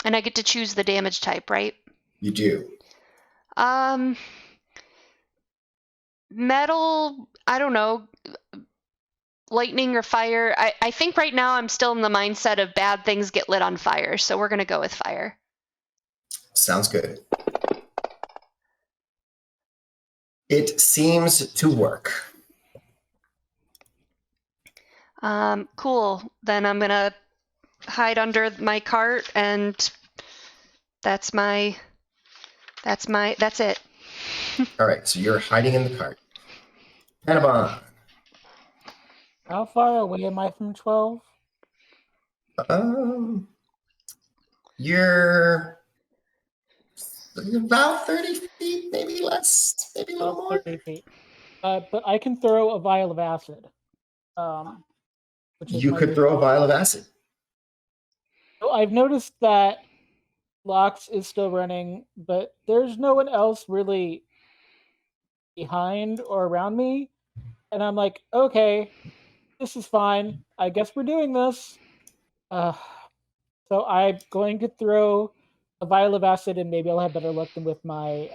B: And I get to choose the damage type, right?
A: You do.
B: Metal, I don't know, lightning or fire. I think right now I'm still in the mindset of bad things get lit on fire, so we're gonna go with fire.
A: Sounds good. It seems to work.
B: Cool. Then I'm gonna hide under my cart, and that's it.
A: All right, so you're hiding in the cart. Panabon.
E: How far away am I from 12?
A: You're about 30 feet, maybe less, maybe a little more.
E: 30 feet. But I can throw a vial of acid.
A: You could throw a vial of acid.
E: So I've noticed that Lox is still running, but there's no one else really behind or around me. And I'm like, okay, this is fine. I guess we're doing this. So I'm going to throw a vial of acid, and maybe I'll have better luck than with my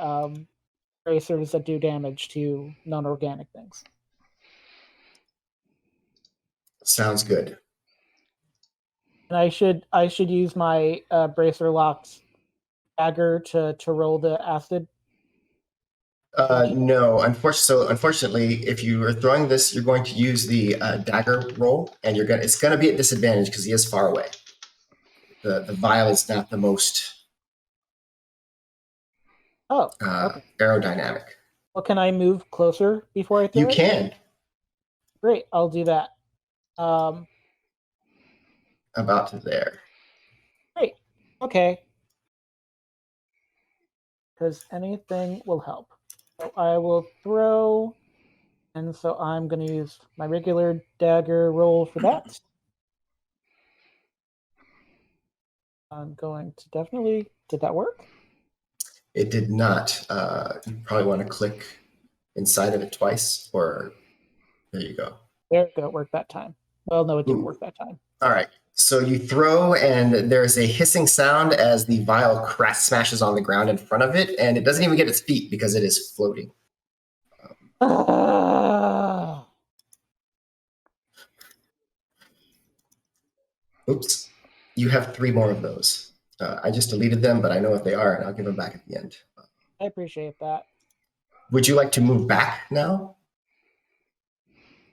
E: bracers that do damage to non-organic things.
A: Sounds good.
E: And I should use my bracer Lox dagger to roll the acid.
A: No, unfortunately, if you are throwing this, you're going to use the dagger roll, and it's going to be at disadvantage because he is far away. the vial is not the most
E: Oh, okay.
A: aerodynamic.
E: Well, can I move closer before I throw
A: You
E: it?
A: can
E: Great, I'll do that.
A: about to there.
E: Great. Okay. Because anything will help. So I will throw, and so I'm going to use my regular dagger roll for that. I'm going to definitely. Did that work?
A: It did not. You probably want to click inside of it twice, or there you go.
E: There you go. It worked that time. Well, no, it didn't
A: Ooh.
E: work that time.
A: All right. So you throw, and there's a hissing sound as the vial smashes on the ground in front of it, and it doesn't even get its feet because it is floating. Oops. You have 3 more of those. I just deleted them, but I know what they are, and I'll give them back at the end.
E: I appreciate that.
A: Would you like to move back now?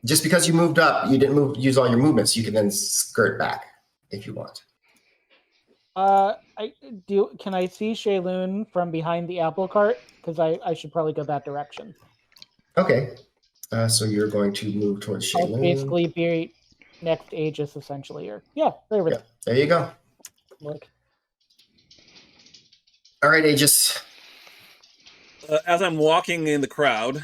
A: Just because you moved up, you didn't use all your movements. You can then skirt back if you want.
E: Can I see Shayloon from behind the apple cart? Because I should probably go that direction.
A: Okay. So you're going to move towards
E: I'll
A: Shayloon.
E: basically be next Aegis essentially. Or yeah, there we go.
A: There you go.
E: Like,
A: All right, Aegis.
C: As I'm walking in the crowd,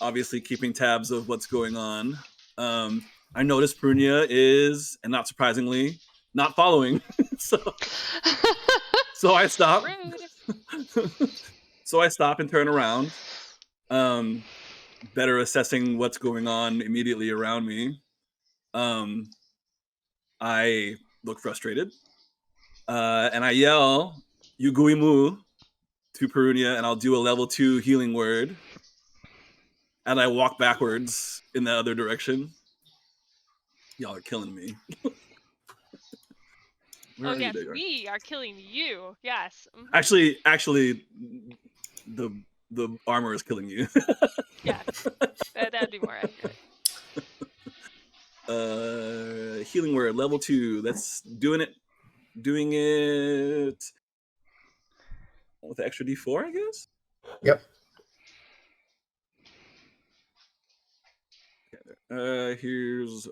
C: obviously keeping tabs of what's going on, I notice Prunia is, and not surprisingly, not following. so I stop. So I stop and turn around, better assessing what's going on immediately around me. I look frustrated, and I yell, "Yuguimu!" to Perunia, and I'll do a level 2 healing word. And I walk backwards in the other direction. Y'all are killing me.
F: Oh yes, we are killing you. Yes. Mm-hmm.
C: Actually, the armor is killing you.
F: Yes, that'd be more accurate.
C: Healing word level 2. That's doing it with the extra D4, I guess.
A: Yep.
C: Here's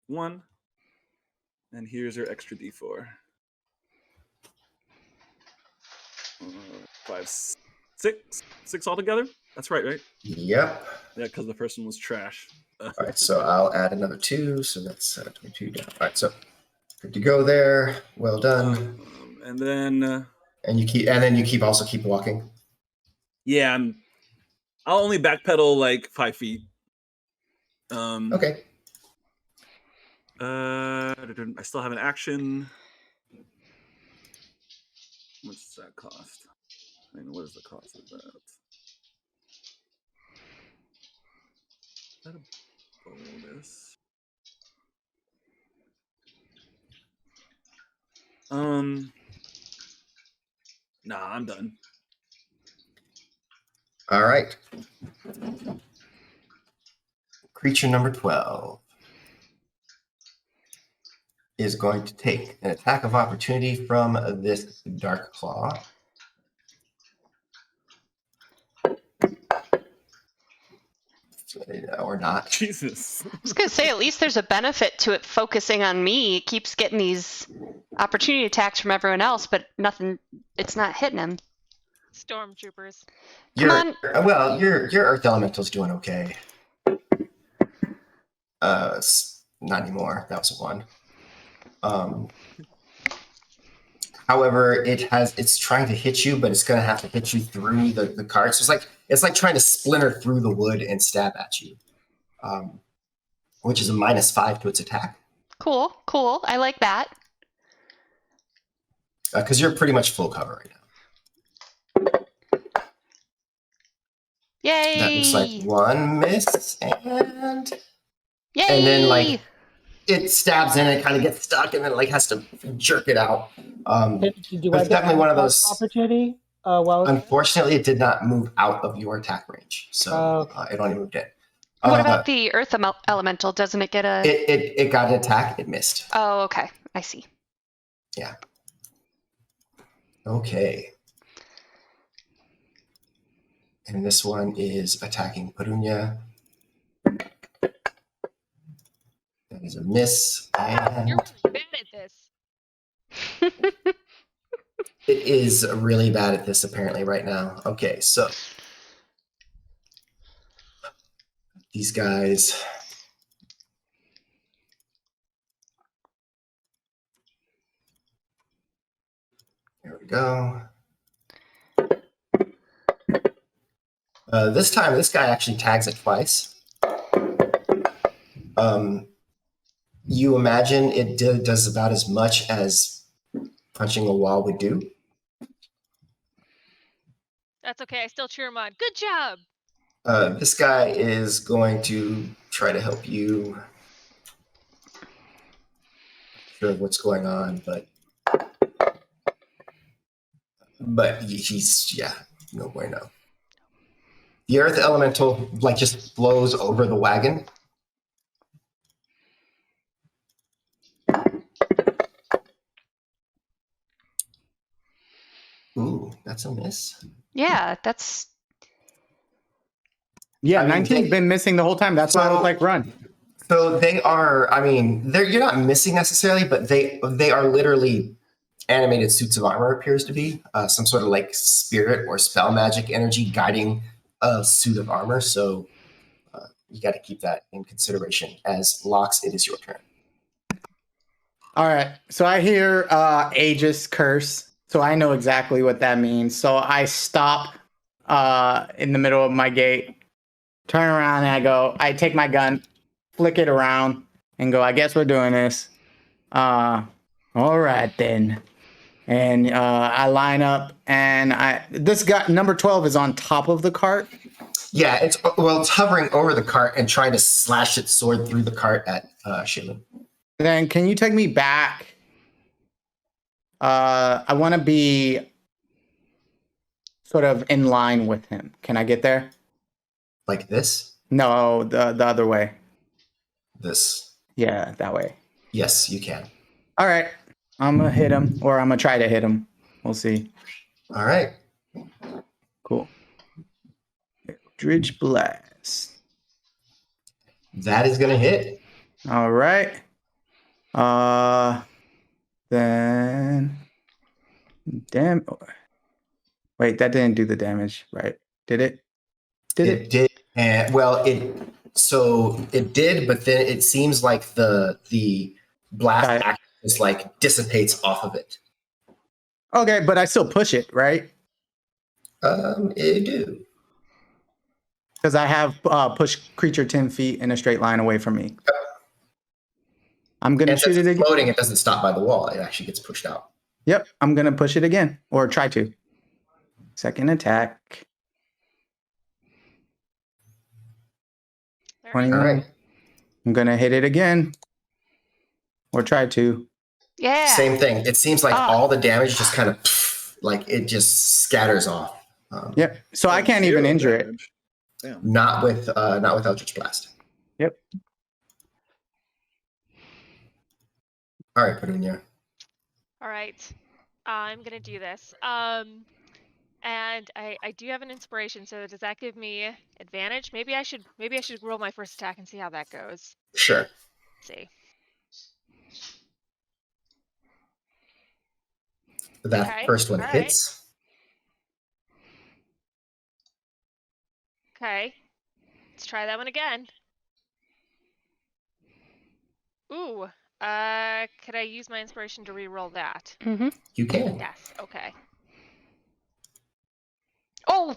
C: 1, and here's your extra D4. 5, 6 altogether. That's right?
A: Yep.
C: Yeah, because the first one was trash.
A: All right, so I'll add another 2, so that's 22 down. All right, so good to go there. Well done.
C: And then
A: and you keep walking.
C: Yeah, I'll only backpedal like 5 feet.
A: Okay.
C: I still have an action. What's that cost? I mean, what is the cost of that? Is that a bonus? Nah, I'm done.
A: All right. Creature number 12 is going to take an attack of opportunity from this Dark Claw. Or not.
C: Jesus.
B: I was going to say, at least there's a benefit to it focusing on me. It keeps getting these opportunity attacks from everyone else, but nothing, it's not hitting him.
F: Stormtroopers.
B: Come on.
A: Well, your Earth Elemental's doing okay. Not anymore. That was a 1. However, it's trying to hit you, but it's going to have to hit you through the cards. So it's like trying to splinter through the wood and stab at you, which is a -5 to its attack.
B: Cool. I like that.
A: Because you're pretty much full cover right now.
B: Yay!
A: That looks like 1 miss, and
B: Yay!
A: And then it stabs in, and it kind of gets stuck, and then it has to jerk it out. It's definitely one of those
E: opportunity.
A: Unfortunately, it did not move out of your attack range, so it only moved in.
B: What about the Earth Elemental? Doesn't it get a?
A: It got an attack. It missed.
B: Oh, okay. I see.
A: Yeah. Okay. And this one is attacking Perunia. That is a miss. And
F: You're really bad at this.
A: it is really bad at this apparently right now. Okay, so these guys. There we go. This time, this guy actually tags it twice. You imagine it does about as much as punching a wall would do.
F: That's okay. I still cheer him on. Good job.
A: This guy is going to try to help you. Not sure what's going on, but he's no bueno. The earth elemental just blows over the wagon. Ooh, that's a miss.
B: Yeah, that's
D: Yeah,
A: I mean,
D: 19's been missing the whole time. That's why I was like, run.
A: So they are. I mean, you're not missing necessarily, but they are literally animated suits of armor. Appears to be some sort of spirit or spell magic energy guiding a suit of armor. So you got to keep that in consideration. As Lox, it is your turn.
D: All right. So I hear Aegis curse. So I know exactly what that means. So I stop in the middle of my gate, turn around, and I take my gun, flick it around, and go, I guess we're doing this. All right then. And I line up, and this guy, number 12, is on top of the cart.
A: Yeah, it's hovering over the cart and trying to slash its sword through the cart at Shaylin.
D: Then can you take me back? I want to be sort of in line with him. Can I get there?
A: Like this?
D: No, the other way.
A: This.
D: Yeah, that way.
A: Yes, you can.
D: All right. I'm going to hit him, or I'm going to try to hit him. We'll see.
A: All right.
D: Cool. Eldritch Blast.
A: That is going to hit.
D: All right. Then... Damn. Wait, that didn't do the damage, right? Did it?
A: It did. And it did, but then it seems like the blast action just dissipates off of it.
D: Okay, but I still push it, right?
A: It do.
D: Because I have push creature 10 feet in a straight line away from me. I'm going to shoot it again.
A: Floating, it doesn't stop by the wall. It actually gets pushed out.
D: Yep, I'm going to push it again, or try to. Second attack. 21.
A: All right.
D: I'm going to hit it again, or try to.
B: yeah.
A: Same thing. It seems like all the damage just kind of it just scatters off.
D: Yep. So I can't even injure it.
C: Damn.
A: Not with Eldritch Blast.
D: Yep.
A: All right, Petunia.
F: All right. I'm going to do this. And I do have an inspiration, so does that give me advantage? Maybe I should roll my first attack and see how that goes.
A: Sure.
F: Let's see.
A: That first one hits.
F: Okay. Let's try that one again. Ooh. Could I use my inspiration to re-roll that?
B: Mm-hmm.
A: You can.
F: Yes. Okay.
B: Oh,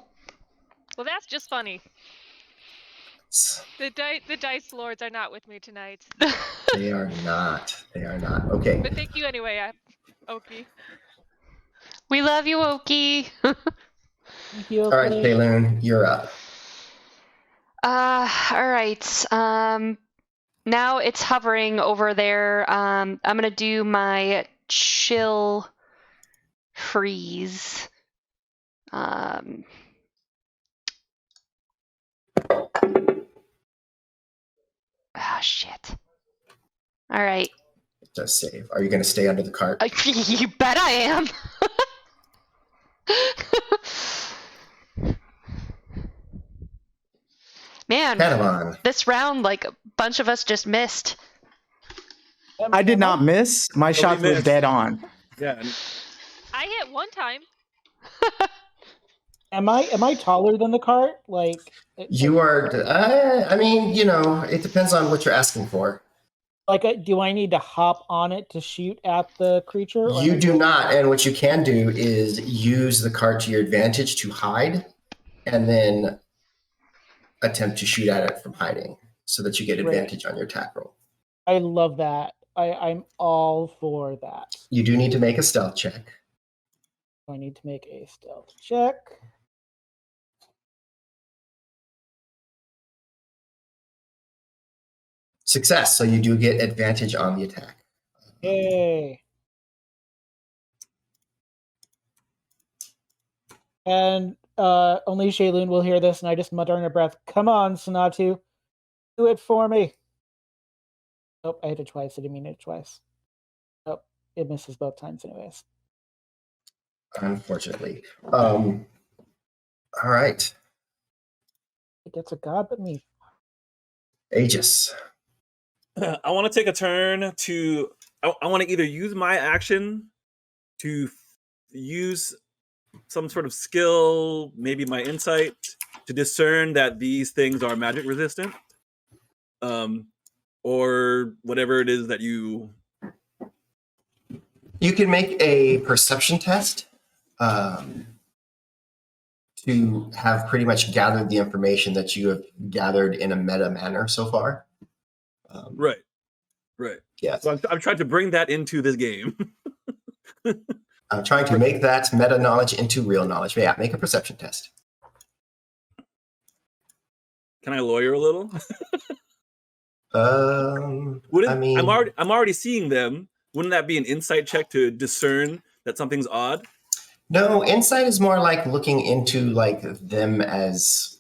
F: Well, that's just funny. The dice lords are not with me tonight.
A: They are not. They are not. Okay.
F: But thank you anyway, Oki.
B: we love you, Oki.
E: Thank you.
A: All right, Kayloon, you're up.
B: All right. Now it's hovering over there. I'm gonna do my chill freeze. Shit. All right.
A: does save. Are you going to stay under the cart?
B: You bet I am. Man,
A: Padawan.
B: this round, like, a bunch of us just missed.
D: I did not miss. My shots were
C: missed.
D: dead on.
C: Yeah.
F: I hit one time.
E: Am I taller than the cart? Like
A: You are. I mean, it depends on what you're asking for.
E: do I need to hop on it to shoot at the creature? or
A: You
E: am I
A: do
E: just-
A: not. And what you can do is use the cart to your advantage to hide, and then attempt to shoot at it from hiding, so that you get
E: Great.
A: advantage on your attack roll.
E: I love that. I'm all for that.
A: You do need to make a stealth check.
E: I need to make a stealth check.
A: Success. So you do get advantage on the attack.
E: Yay. And only Shaylun will hear this, and I just mutter under breath, "Come on, Sonatu. Do it for me." Nope, I hit it twice. I didn't mean it twice. Nope, it misses both times anyways.
A: Unfortunately. All right.
E: It gets a god but me.
A: Aegis.
C: I want to take a turn to. I want to either use my action to use some sort of skill, maybe my insight, to discern that these things are magic resistant, or whatever it is that you.
A: You can make a perception test to have pretty much gathered the information that you have gathered in a meta manner so far.
C: Right.
A: Yes.
C: So I'm trying to bring that into this game.
A: I'm trying to make that meta knowledge into real knowledge. Yeah, make a perception test.
C: Can I lawyer a little?
A: I mean,
C: I'm already seeing them. Wouldn't that be an insight check to discern that something's odd?
A: no, insight is more like looking into like them as.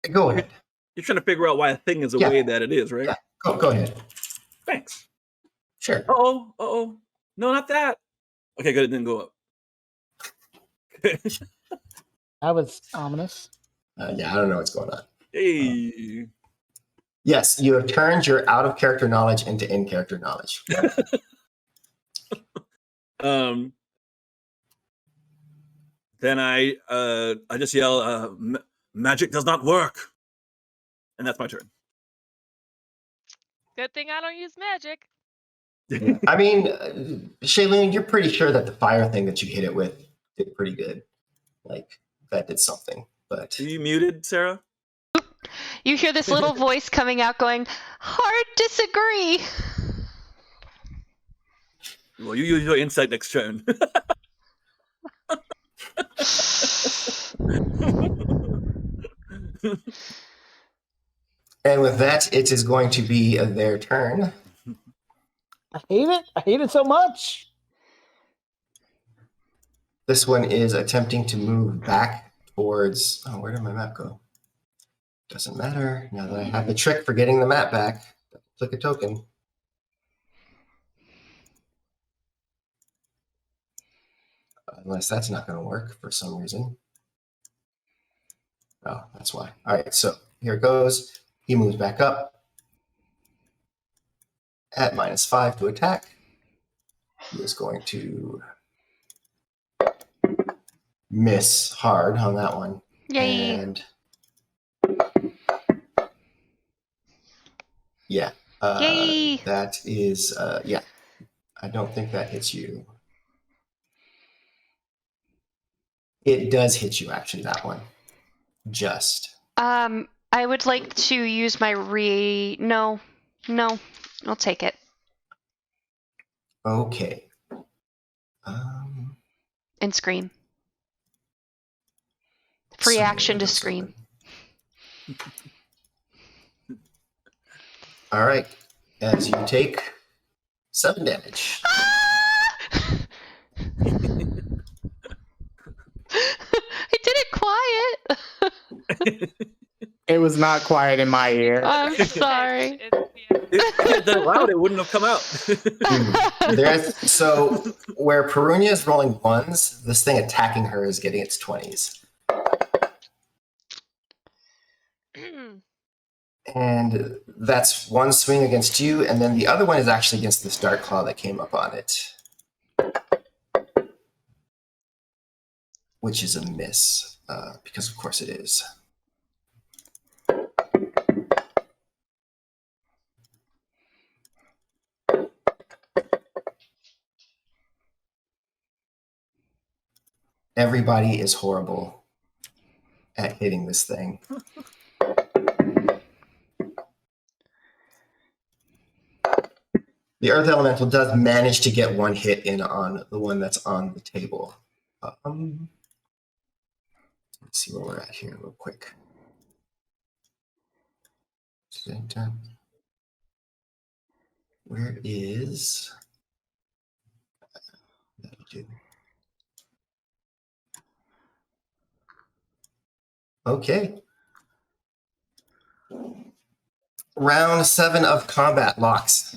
A: Go ahead.
C: You're trying to figure out why a thing is the
A: Yeah.
C: way that it is, right?
A: Yeah. Go ahead.
C: Thanks.
A: Sure.
C: Uh-oh. No, not that. Okay, good. It didn't go up.
E: That was ominous.
A: Yeah, I don't know what's going on.
C: Hey.
A: Yes, you have turned your out of character knowledge into in character knowledge.
C: Then I just yell, magic does not work. And that's my turn.
F: Good thing I don't use magic.
A: I mean, Shaylene, you're pretty sure that the fire thing that you hit it with did pretty good. Like, that did something. But
C: Are you muted, Sarah?
B: You hear this little voice coming out going, "Hard disagree."
C: Well, you use your insight next turn.
A: and with that, it is going to be their turn.
E: I hate it. I hate it so much.
A: This one is attempting to move back towards. Oh, where did my map go? Doesn't matter. Now that I have the trick for getting the map back, click a token. Unless that's not going to work for some reason. Oh, that's why. All right, so here it goes. He moves back up at -5 to attack. He is going to miss hard on that one.
B: Yay.
A: And yeah,
B: Yay.
A: that is, yeah, I don't think that hits you. It does hit you, actually, that one. Just.
B: I would like to use my No, I'll take it.
A: Okay.
B: And scream. Free
A: so
B: action to
A: that's
B: scream.
A: open. All right. As you take 7 damage.
B: I did it quiet.
D: It was not quiet in my ear.
B: I'm sorry.
C: If you had done it loud, it wouldn't have come out.
A: So where Perunia is rolling ones, this thing attacking her is getting its 20s. And that's one swing against you, and then the other one is actually against this dark claw that came up on it, which is a miss, because of course it is. Everybody is horrible at hitting this thing. The Earth Elemental does manage to get one hit in on the one that's on the table. Let's see where we're at here real quick. Where is... That'll do. Okay. Round 7 of combat locks.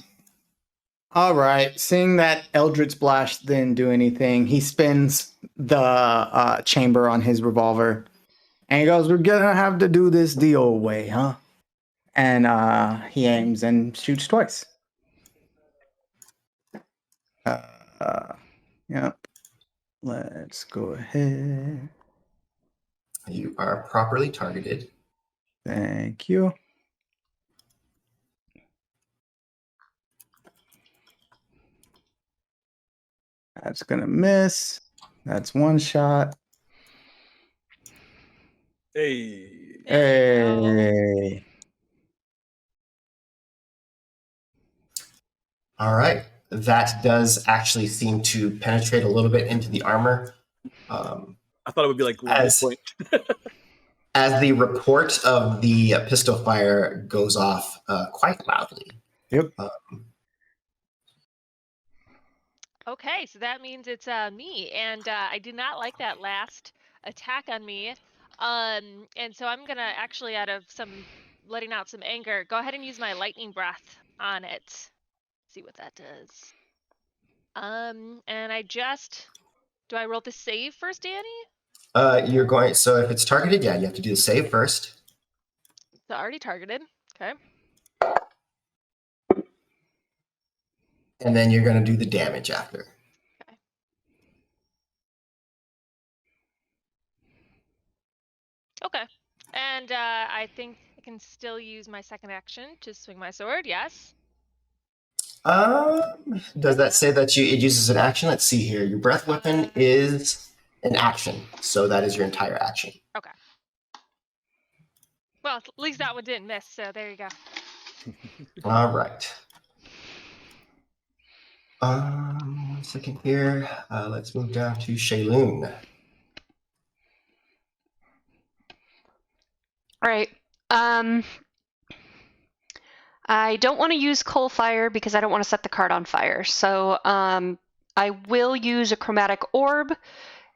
D: All right. Seeing that Eldritch Blast didn't do anything, he spins the chamber on his revolver, and he goes, "We're gonna have to do this the old way, huh?" And he aims and shoots twice. Yep. Let's go ahead.
A: You are properly targeted.
D: Thank you. That's gonna miss. That's one shot.
C: Hey.
D: Hey.
A: All right. That does actually seem to penetrate a little bit into the armor.
C: I thought it would be like 1 point.
A: As the report of the pistol fire goes off quite loudly.
D: Yep.
F: Okay, so that means it's me, and I did not like that last attack on me. And so I'm gonna actually, out of some letting out some anger, go ahead and use my lightning breath on it. See what that does. And do I roll the save first, Danny?
A: You're going, so if it's targeted, yeah, you have to do the save first.
F: It's already targeted. Okay.
A: And then you're going to do the damage after.
F: Okay. Okay. And I think I can still use my second action to swing my sword. Yes.
A: Does that say that it uses an action? Let's see here. Your breath weapon is an action, so that is your entire action.
F: Okay. Well, at least that one didn't miss, so there you go.
A: All right. 1 second here. Let's move down to Shayloon.
B: All right. I don't want to use coal fire because I don't want to set the card on fire. So I will use a chromatic orb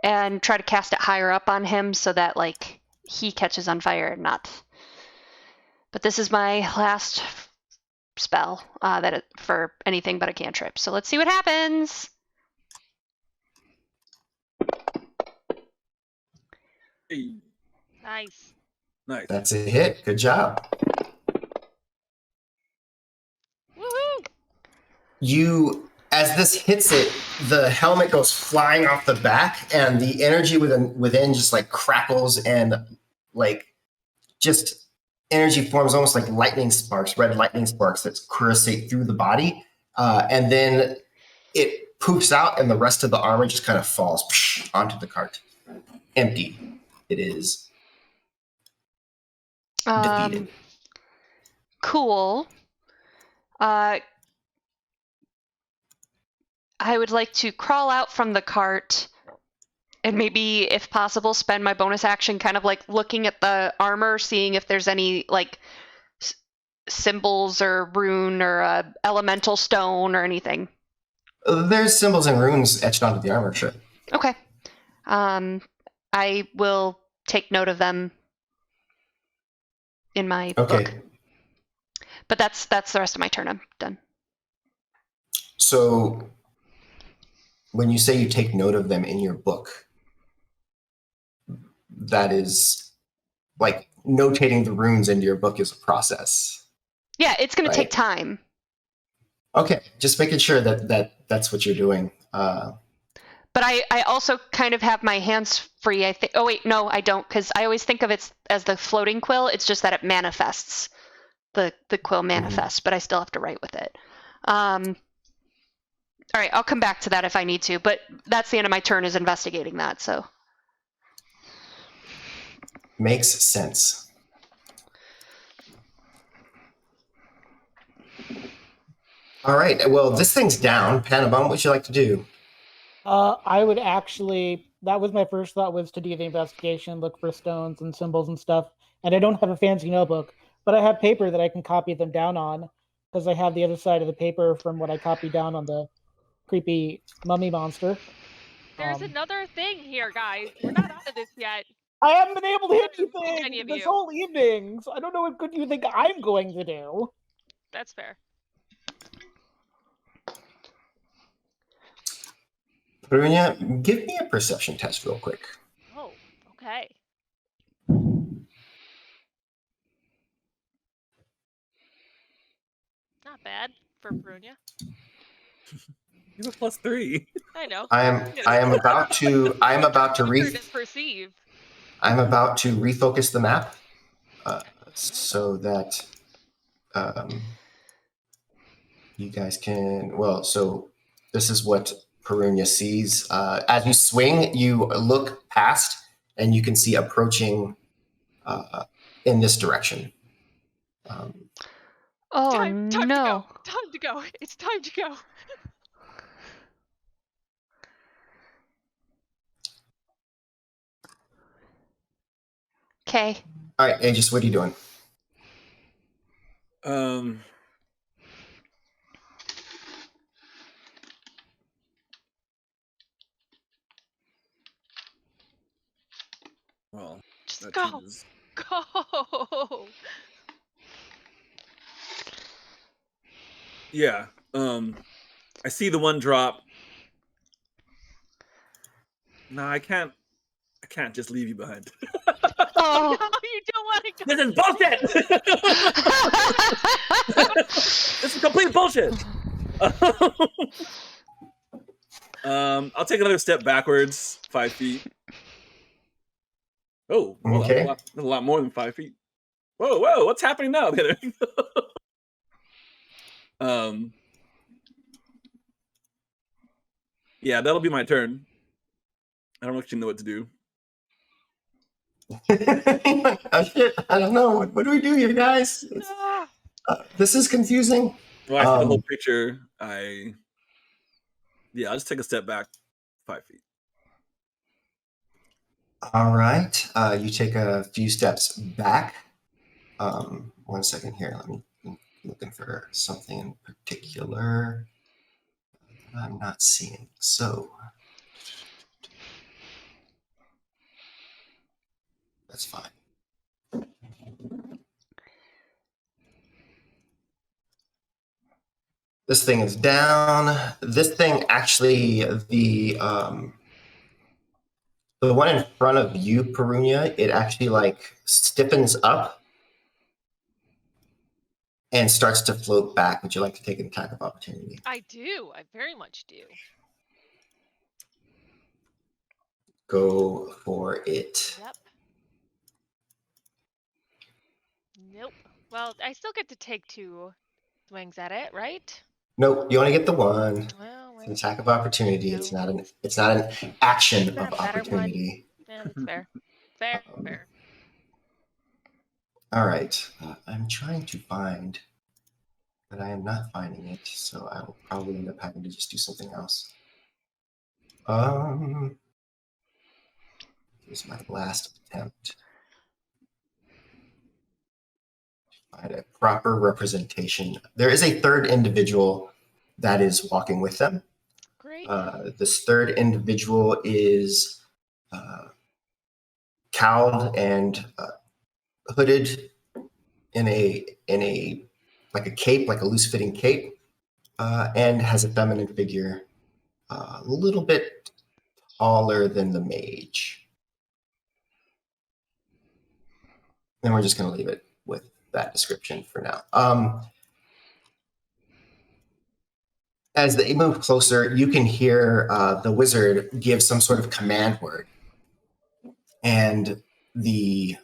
B: and try to cast it higher up on him so that like he catches on fire and not. But this is my last spell for anything but a cantrip. So let's see what happens.
C: Hey.
F: Nice.
C: Nice.
A: That's a hit. Good job.
F: Woohoo!
A: As this hits it, the helmet goes flying off the back, and the energy within just like crackles, and like just energy forms almost like lightning sparks, red lightning sparks that coursate through the body, and then it poofs out, and the rest of the armor just kind of falls onto the cart. Empty. It is defeated.
B: Cool. I would like to crawl out from the cart and maybe, if possible, spend my bonus action kind of like looking at the armor, seeing if there's any like symbols or rune or elemental stone or anything.
A: There's symbols and runes etched onto the armor, sure.
B: Okay. I will take note of them in my
A: Okay.
B: book. But that's the rest of my turn. I'm done.
A: So when you say you take note of them in your book, that is like notating the runes into your book is a process.
B: Yeah, it's going
A: Right.
B: to take time.
A: Okay, just making sure that's what you're doing.
B: But I also kind of have my hands free, I think. Oh, wait, no, I don't, because I always think of it as the floating quill. It's just that it manifests. The quill manifests, but I still have to write with it. All right, I'll come back to that if I need to, but that's the end of my turn is investigating that, so.
A: Makes sense. All right, well, this thing's down. Panabon, what would you like to do?
E: I would actually. That was my first thought, was to do the investigation, look for stones and symbols and stuff. And I don't have a fancy notebook, but I have paper that I can copy them down on, because I have the other side of the paper from what I copied down on the creepy mummy monster.
F: There's another thing here, guys. We're not out of this yet.
E: I haven't been able to hit
F: Any
E: anything
F: of
E: this
F: you.
E: whole evening, so I don't know what good you think I'm going to do.
F: That's fair.
A: Brunia, give me a perception test real quick.
F: Oh, okay. Not bad for Brunia.
C: You have a +3.
F: I know.
A: I am about to
F: perceive.
A: I'm about to refocus the map so that you guys can. Well, so this is what Perunia sees. As you swing, you look past, and you can see approaching in this direction.
B: Oh,
F: Time
B: no.
F: to go. Time to go. It's time to go.
B: Okay.
A: All right, Aegis, what are you doing?
C: Well,
F: Just
C: that
F: go.
C: changes.
F: Go.
C: Yeah. I see the one drop. No, I can't just leave you behind.
B: Oh.
F: No, you don't want to go.
C: This is bullshit. This is complete bullshit. I'll take another step backwards, 5 feet. Oh, well,
A: Okay.
C: that's a lot more than 5 feet. Whoa, what's happening now? Yeah, that'll be my turn. I don't actually know what to do.
A: Oh, shit, I don't know. What do we do here, guys? This is confusing.
C: Well, I see the whole picture. I'll just take a step back 5 feet.
A: All right. You take a few steps back. 1 second here. Let me looking for something in particular that I'm not seeing. So that's fine. This thing is down. This thing actually, the one in front of you, Perunia, it actually like stiffens up and starts to float back. Would you like to take an attack of opportunity?
F: I do. I very much do.
A: Go for it.
F: Yep. Nope. Well, I still get to take 2 swings at it, right?
A: Nope, you only get the one.
F: Well,
A: It's an attack of opportunity.
F: No.
A: It's not an action
F: Is that
A: of
F: a better one?
A: opportunity.
F: Yeah, that's fair. Fair.
A: All right. I'm trying to find, but I am not finding it, so I will probably end up having to just do something else. Here's my last attempt. Find a proper representation. There is a third individual that is walking with them.
F: Great.
A: This third individual is cowled and hooded in a like a cape, like a loose fitting cape, and has a feminine figure, a little bit taller than the mage. And we're just going to leave it with that description for now. As they move closer, you can hear the wizard give some sort of command word, and the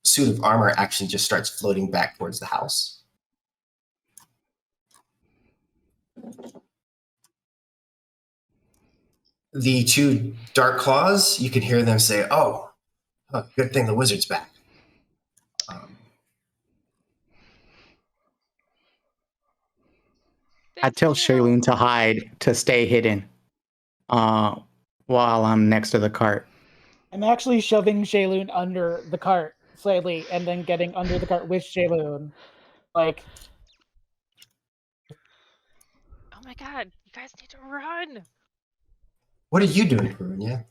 A: suit of armor actually just starts floating back towards the house. The two dark claws, you can hear them say, "Oh, good thing the wizard's back."
D: I tell Shaylin to hide, to stay hidden, while I'm next to the cart.
E: I'm actually shoving Shaylun under the cart slightly, and then getting under the cart with Shaylun. Like,
F: Oh my god, you guys need to run.
A: What are you doing, Perunia?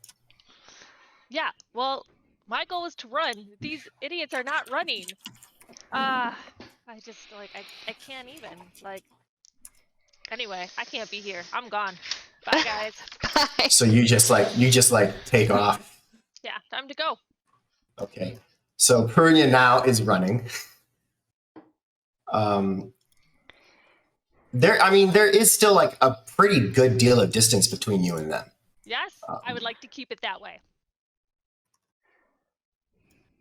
F: Yeah, well, my goal is to run. These idiots are not running. I just, like, I can't even. Like, anyway, I can't be here. I'm gone. Bye, guys.
B: Bye.
A: So you just take off.
F: Yeah, time to go.
A: Okay. So Perunia now is running. There is still like a pretty good deal of distance between you and them.
F: Yes, I would like to keep it that way.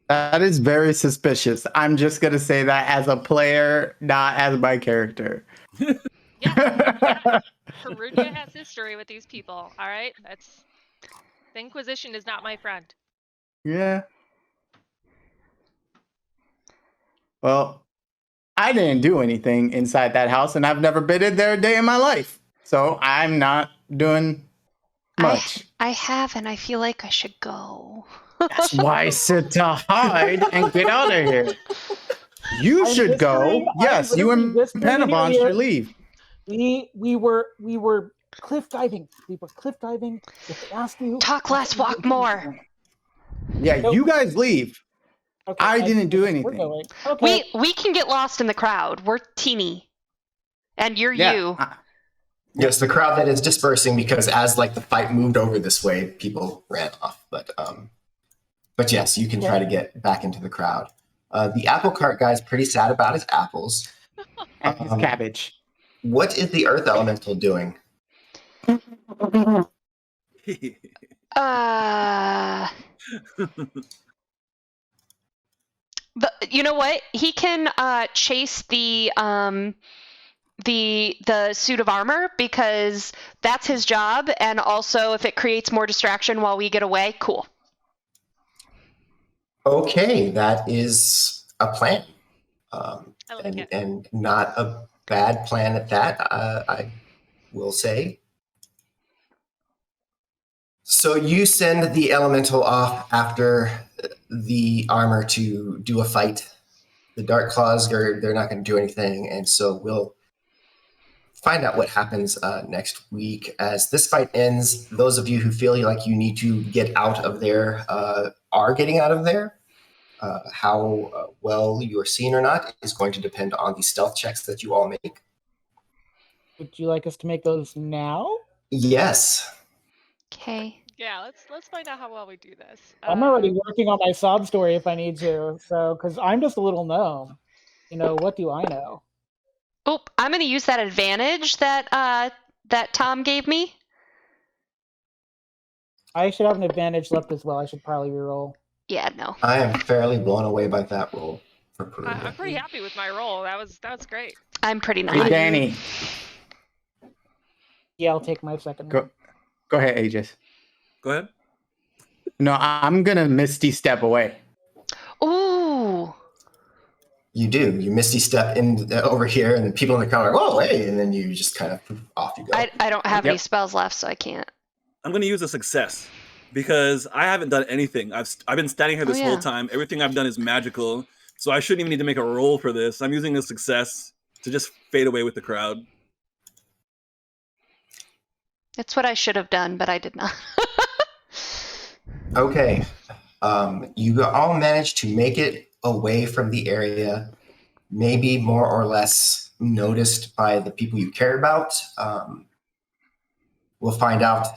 D: That is very suspicious. I'm just gonna say that as a player, not as my character.
F: Yeah, Perunia has history with these people, alright? The Inquisition is not my friend.
D: Yeah. Well, I didn't do anything inside that house, and I've never been in there a day in my life. So I'm not doing much.
B: I have, and I feel like I should go.
D: That's why I said to hide and get out of here. You
E: I'm
D: should go.
E: whispering-
D: Yes,
E: I'm
D: you and
E: whispering in your
D: Panabon
E: ear.
D: should leave.
E: We were cliff diving. We were cliff diving. If they ask you,
B: Talk less, walk more.
D: Yeah,
E: Nope.
D: you guys leave.
E: Okay,
D: I didn't do
E: we're
D: anything.
E: going. Okay.
B: We can get lost in the crowd. We're teeny, and you're
D: Yeah,
B: you.
A: Yes, the crowd that is dispersing because as like the fight moved over this way, people ran off. But yes, you can try to get back into the crowd. The apple cart guy's pretty sad about his apples.
D: and his cabbage.
A: What is the earth elemental doing?
B: But you know what? He can chase the suit of armor because that's his job, and also if it creates more distraction while we get away, cool.
A: Okay, that is a plan.
F: I like it.
A: And not a bad plan at that, I will say. So you send the elemental off after the armor to do a fight. The Dark Claws, they're not going to do anything, and so we'll find out what happens next week. As this fight ends, those of you who feel like you need to get out of there are getting out of there. How well you are seen or not is going to depend on the stealth checks that you all make.
E: Would you like us to make those now?
A: Yes.
B: Okay.
F: Yeah, let's find out how well we do this.
E: I'm already working on my sob story if I need to. So, because I'm just a little gnome. You know, what do I know?
B: Oh, I'm going to use that advantage that Tom gave me.
E: I should have an advantage left as well. I should probably reroll.
B: Yeah, no.
A: I am fairly blown away by that roll for Perunia.
F: I'm pretty happy with my roll. That was great.
B: I'm pretty
D: Hey,
B: not.
D: Danny,
E: Yeah, I'll take my second
D: Go-
E: one.
D: go ahead, Aegis.
C: Go ahead.
D: No, I'm gonna Misty step away.
B: Ooh.
A: You do. You misty step in over here, and the people in the crowd are, "Whoa, hey!" And then you just kind of off you go.
B: I don't have any
D: Yep.
B: spells left, so I can't.
C: I'm going to use a success because I haven't done anything. I've been standing here this
B: yeah.
C: whole time. Everything I've done is magical, so I shouldn't even need to make a roll for this. I'm using a success to just fade away with the crowd.
B: It's what I should have done, but I did not.
A: Okay. You all managed to make it away from the area, maybe more or less noticed by the people you care about. We'll find out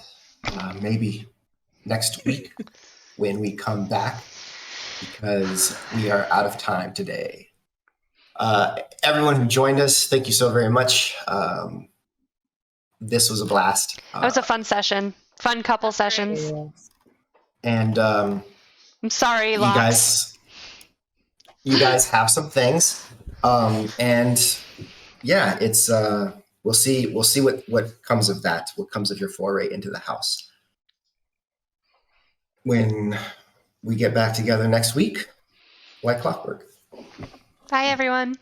A: maybe next week when we come back, because we are out of time today. Everyone who joined us, thank you so very much. This was a blast.
B: That was a fun session. Fun couple sessions.
A: And
B: I'm sorry,
A: you
B: Locks.
A: guys have some things. And yeah, it's we'll see what comes of that, what comes of your foray into the house. When we get back together next week, like clockwork.
B: Bye, everyone.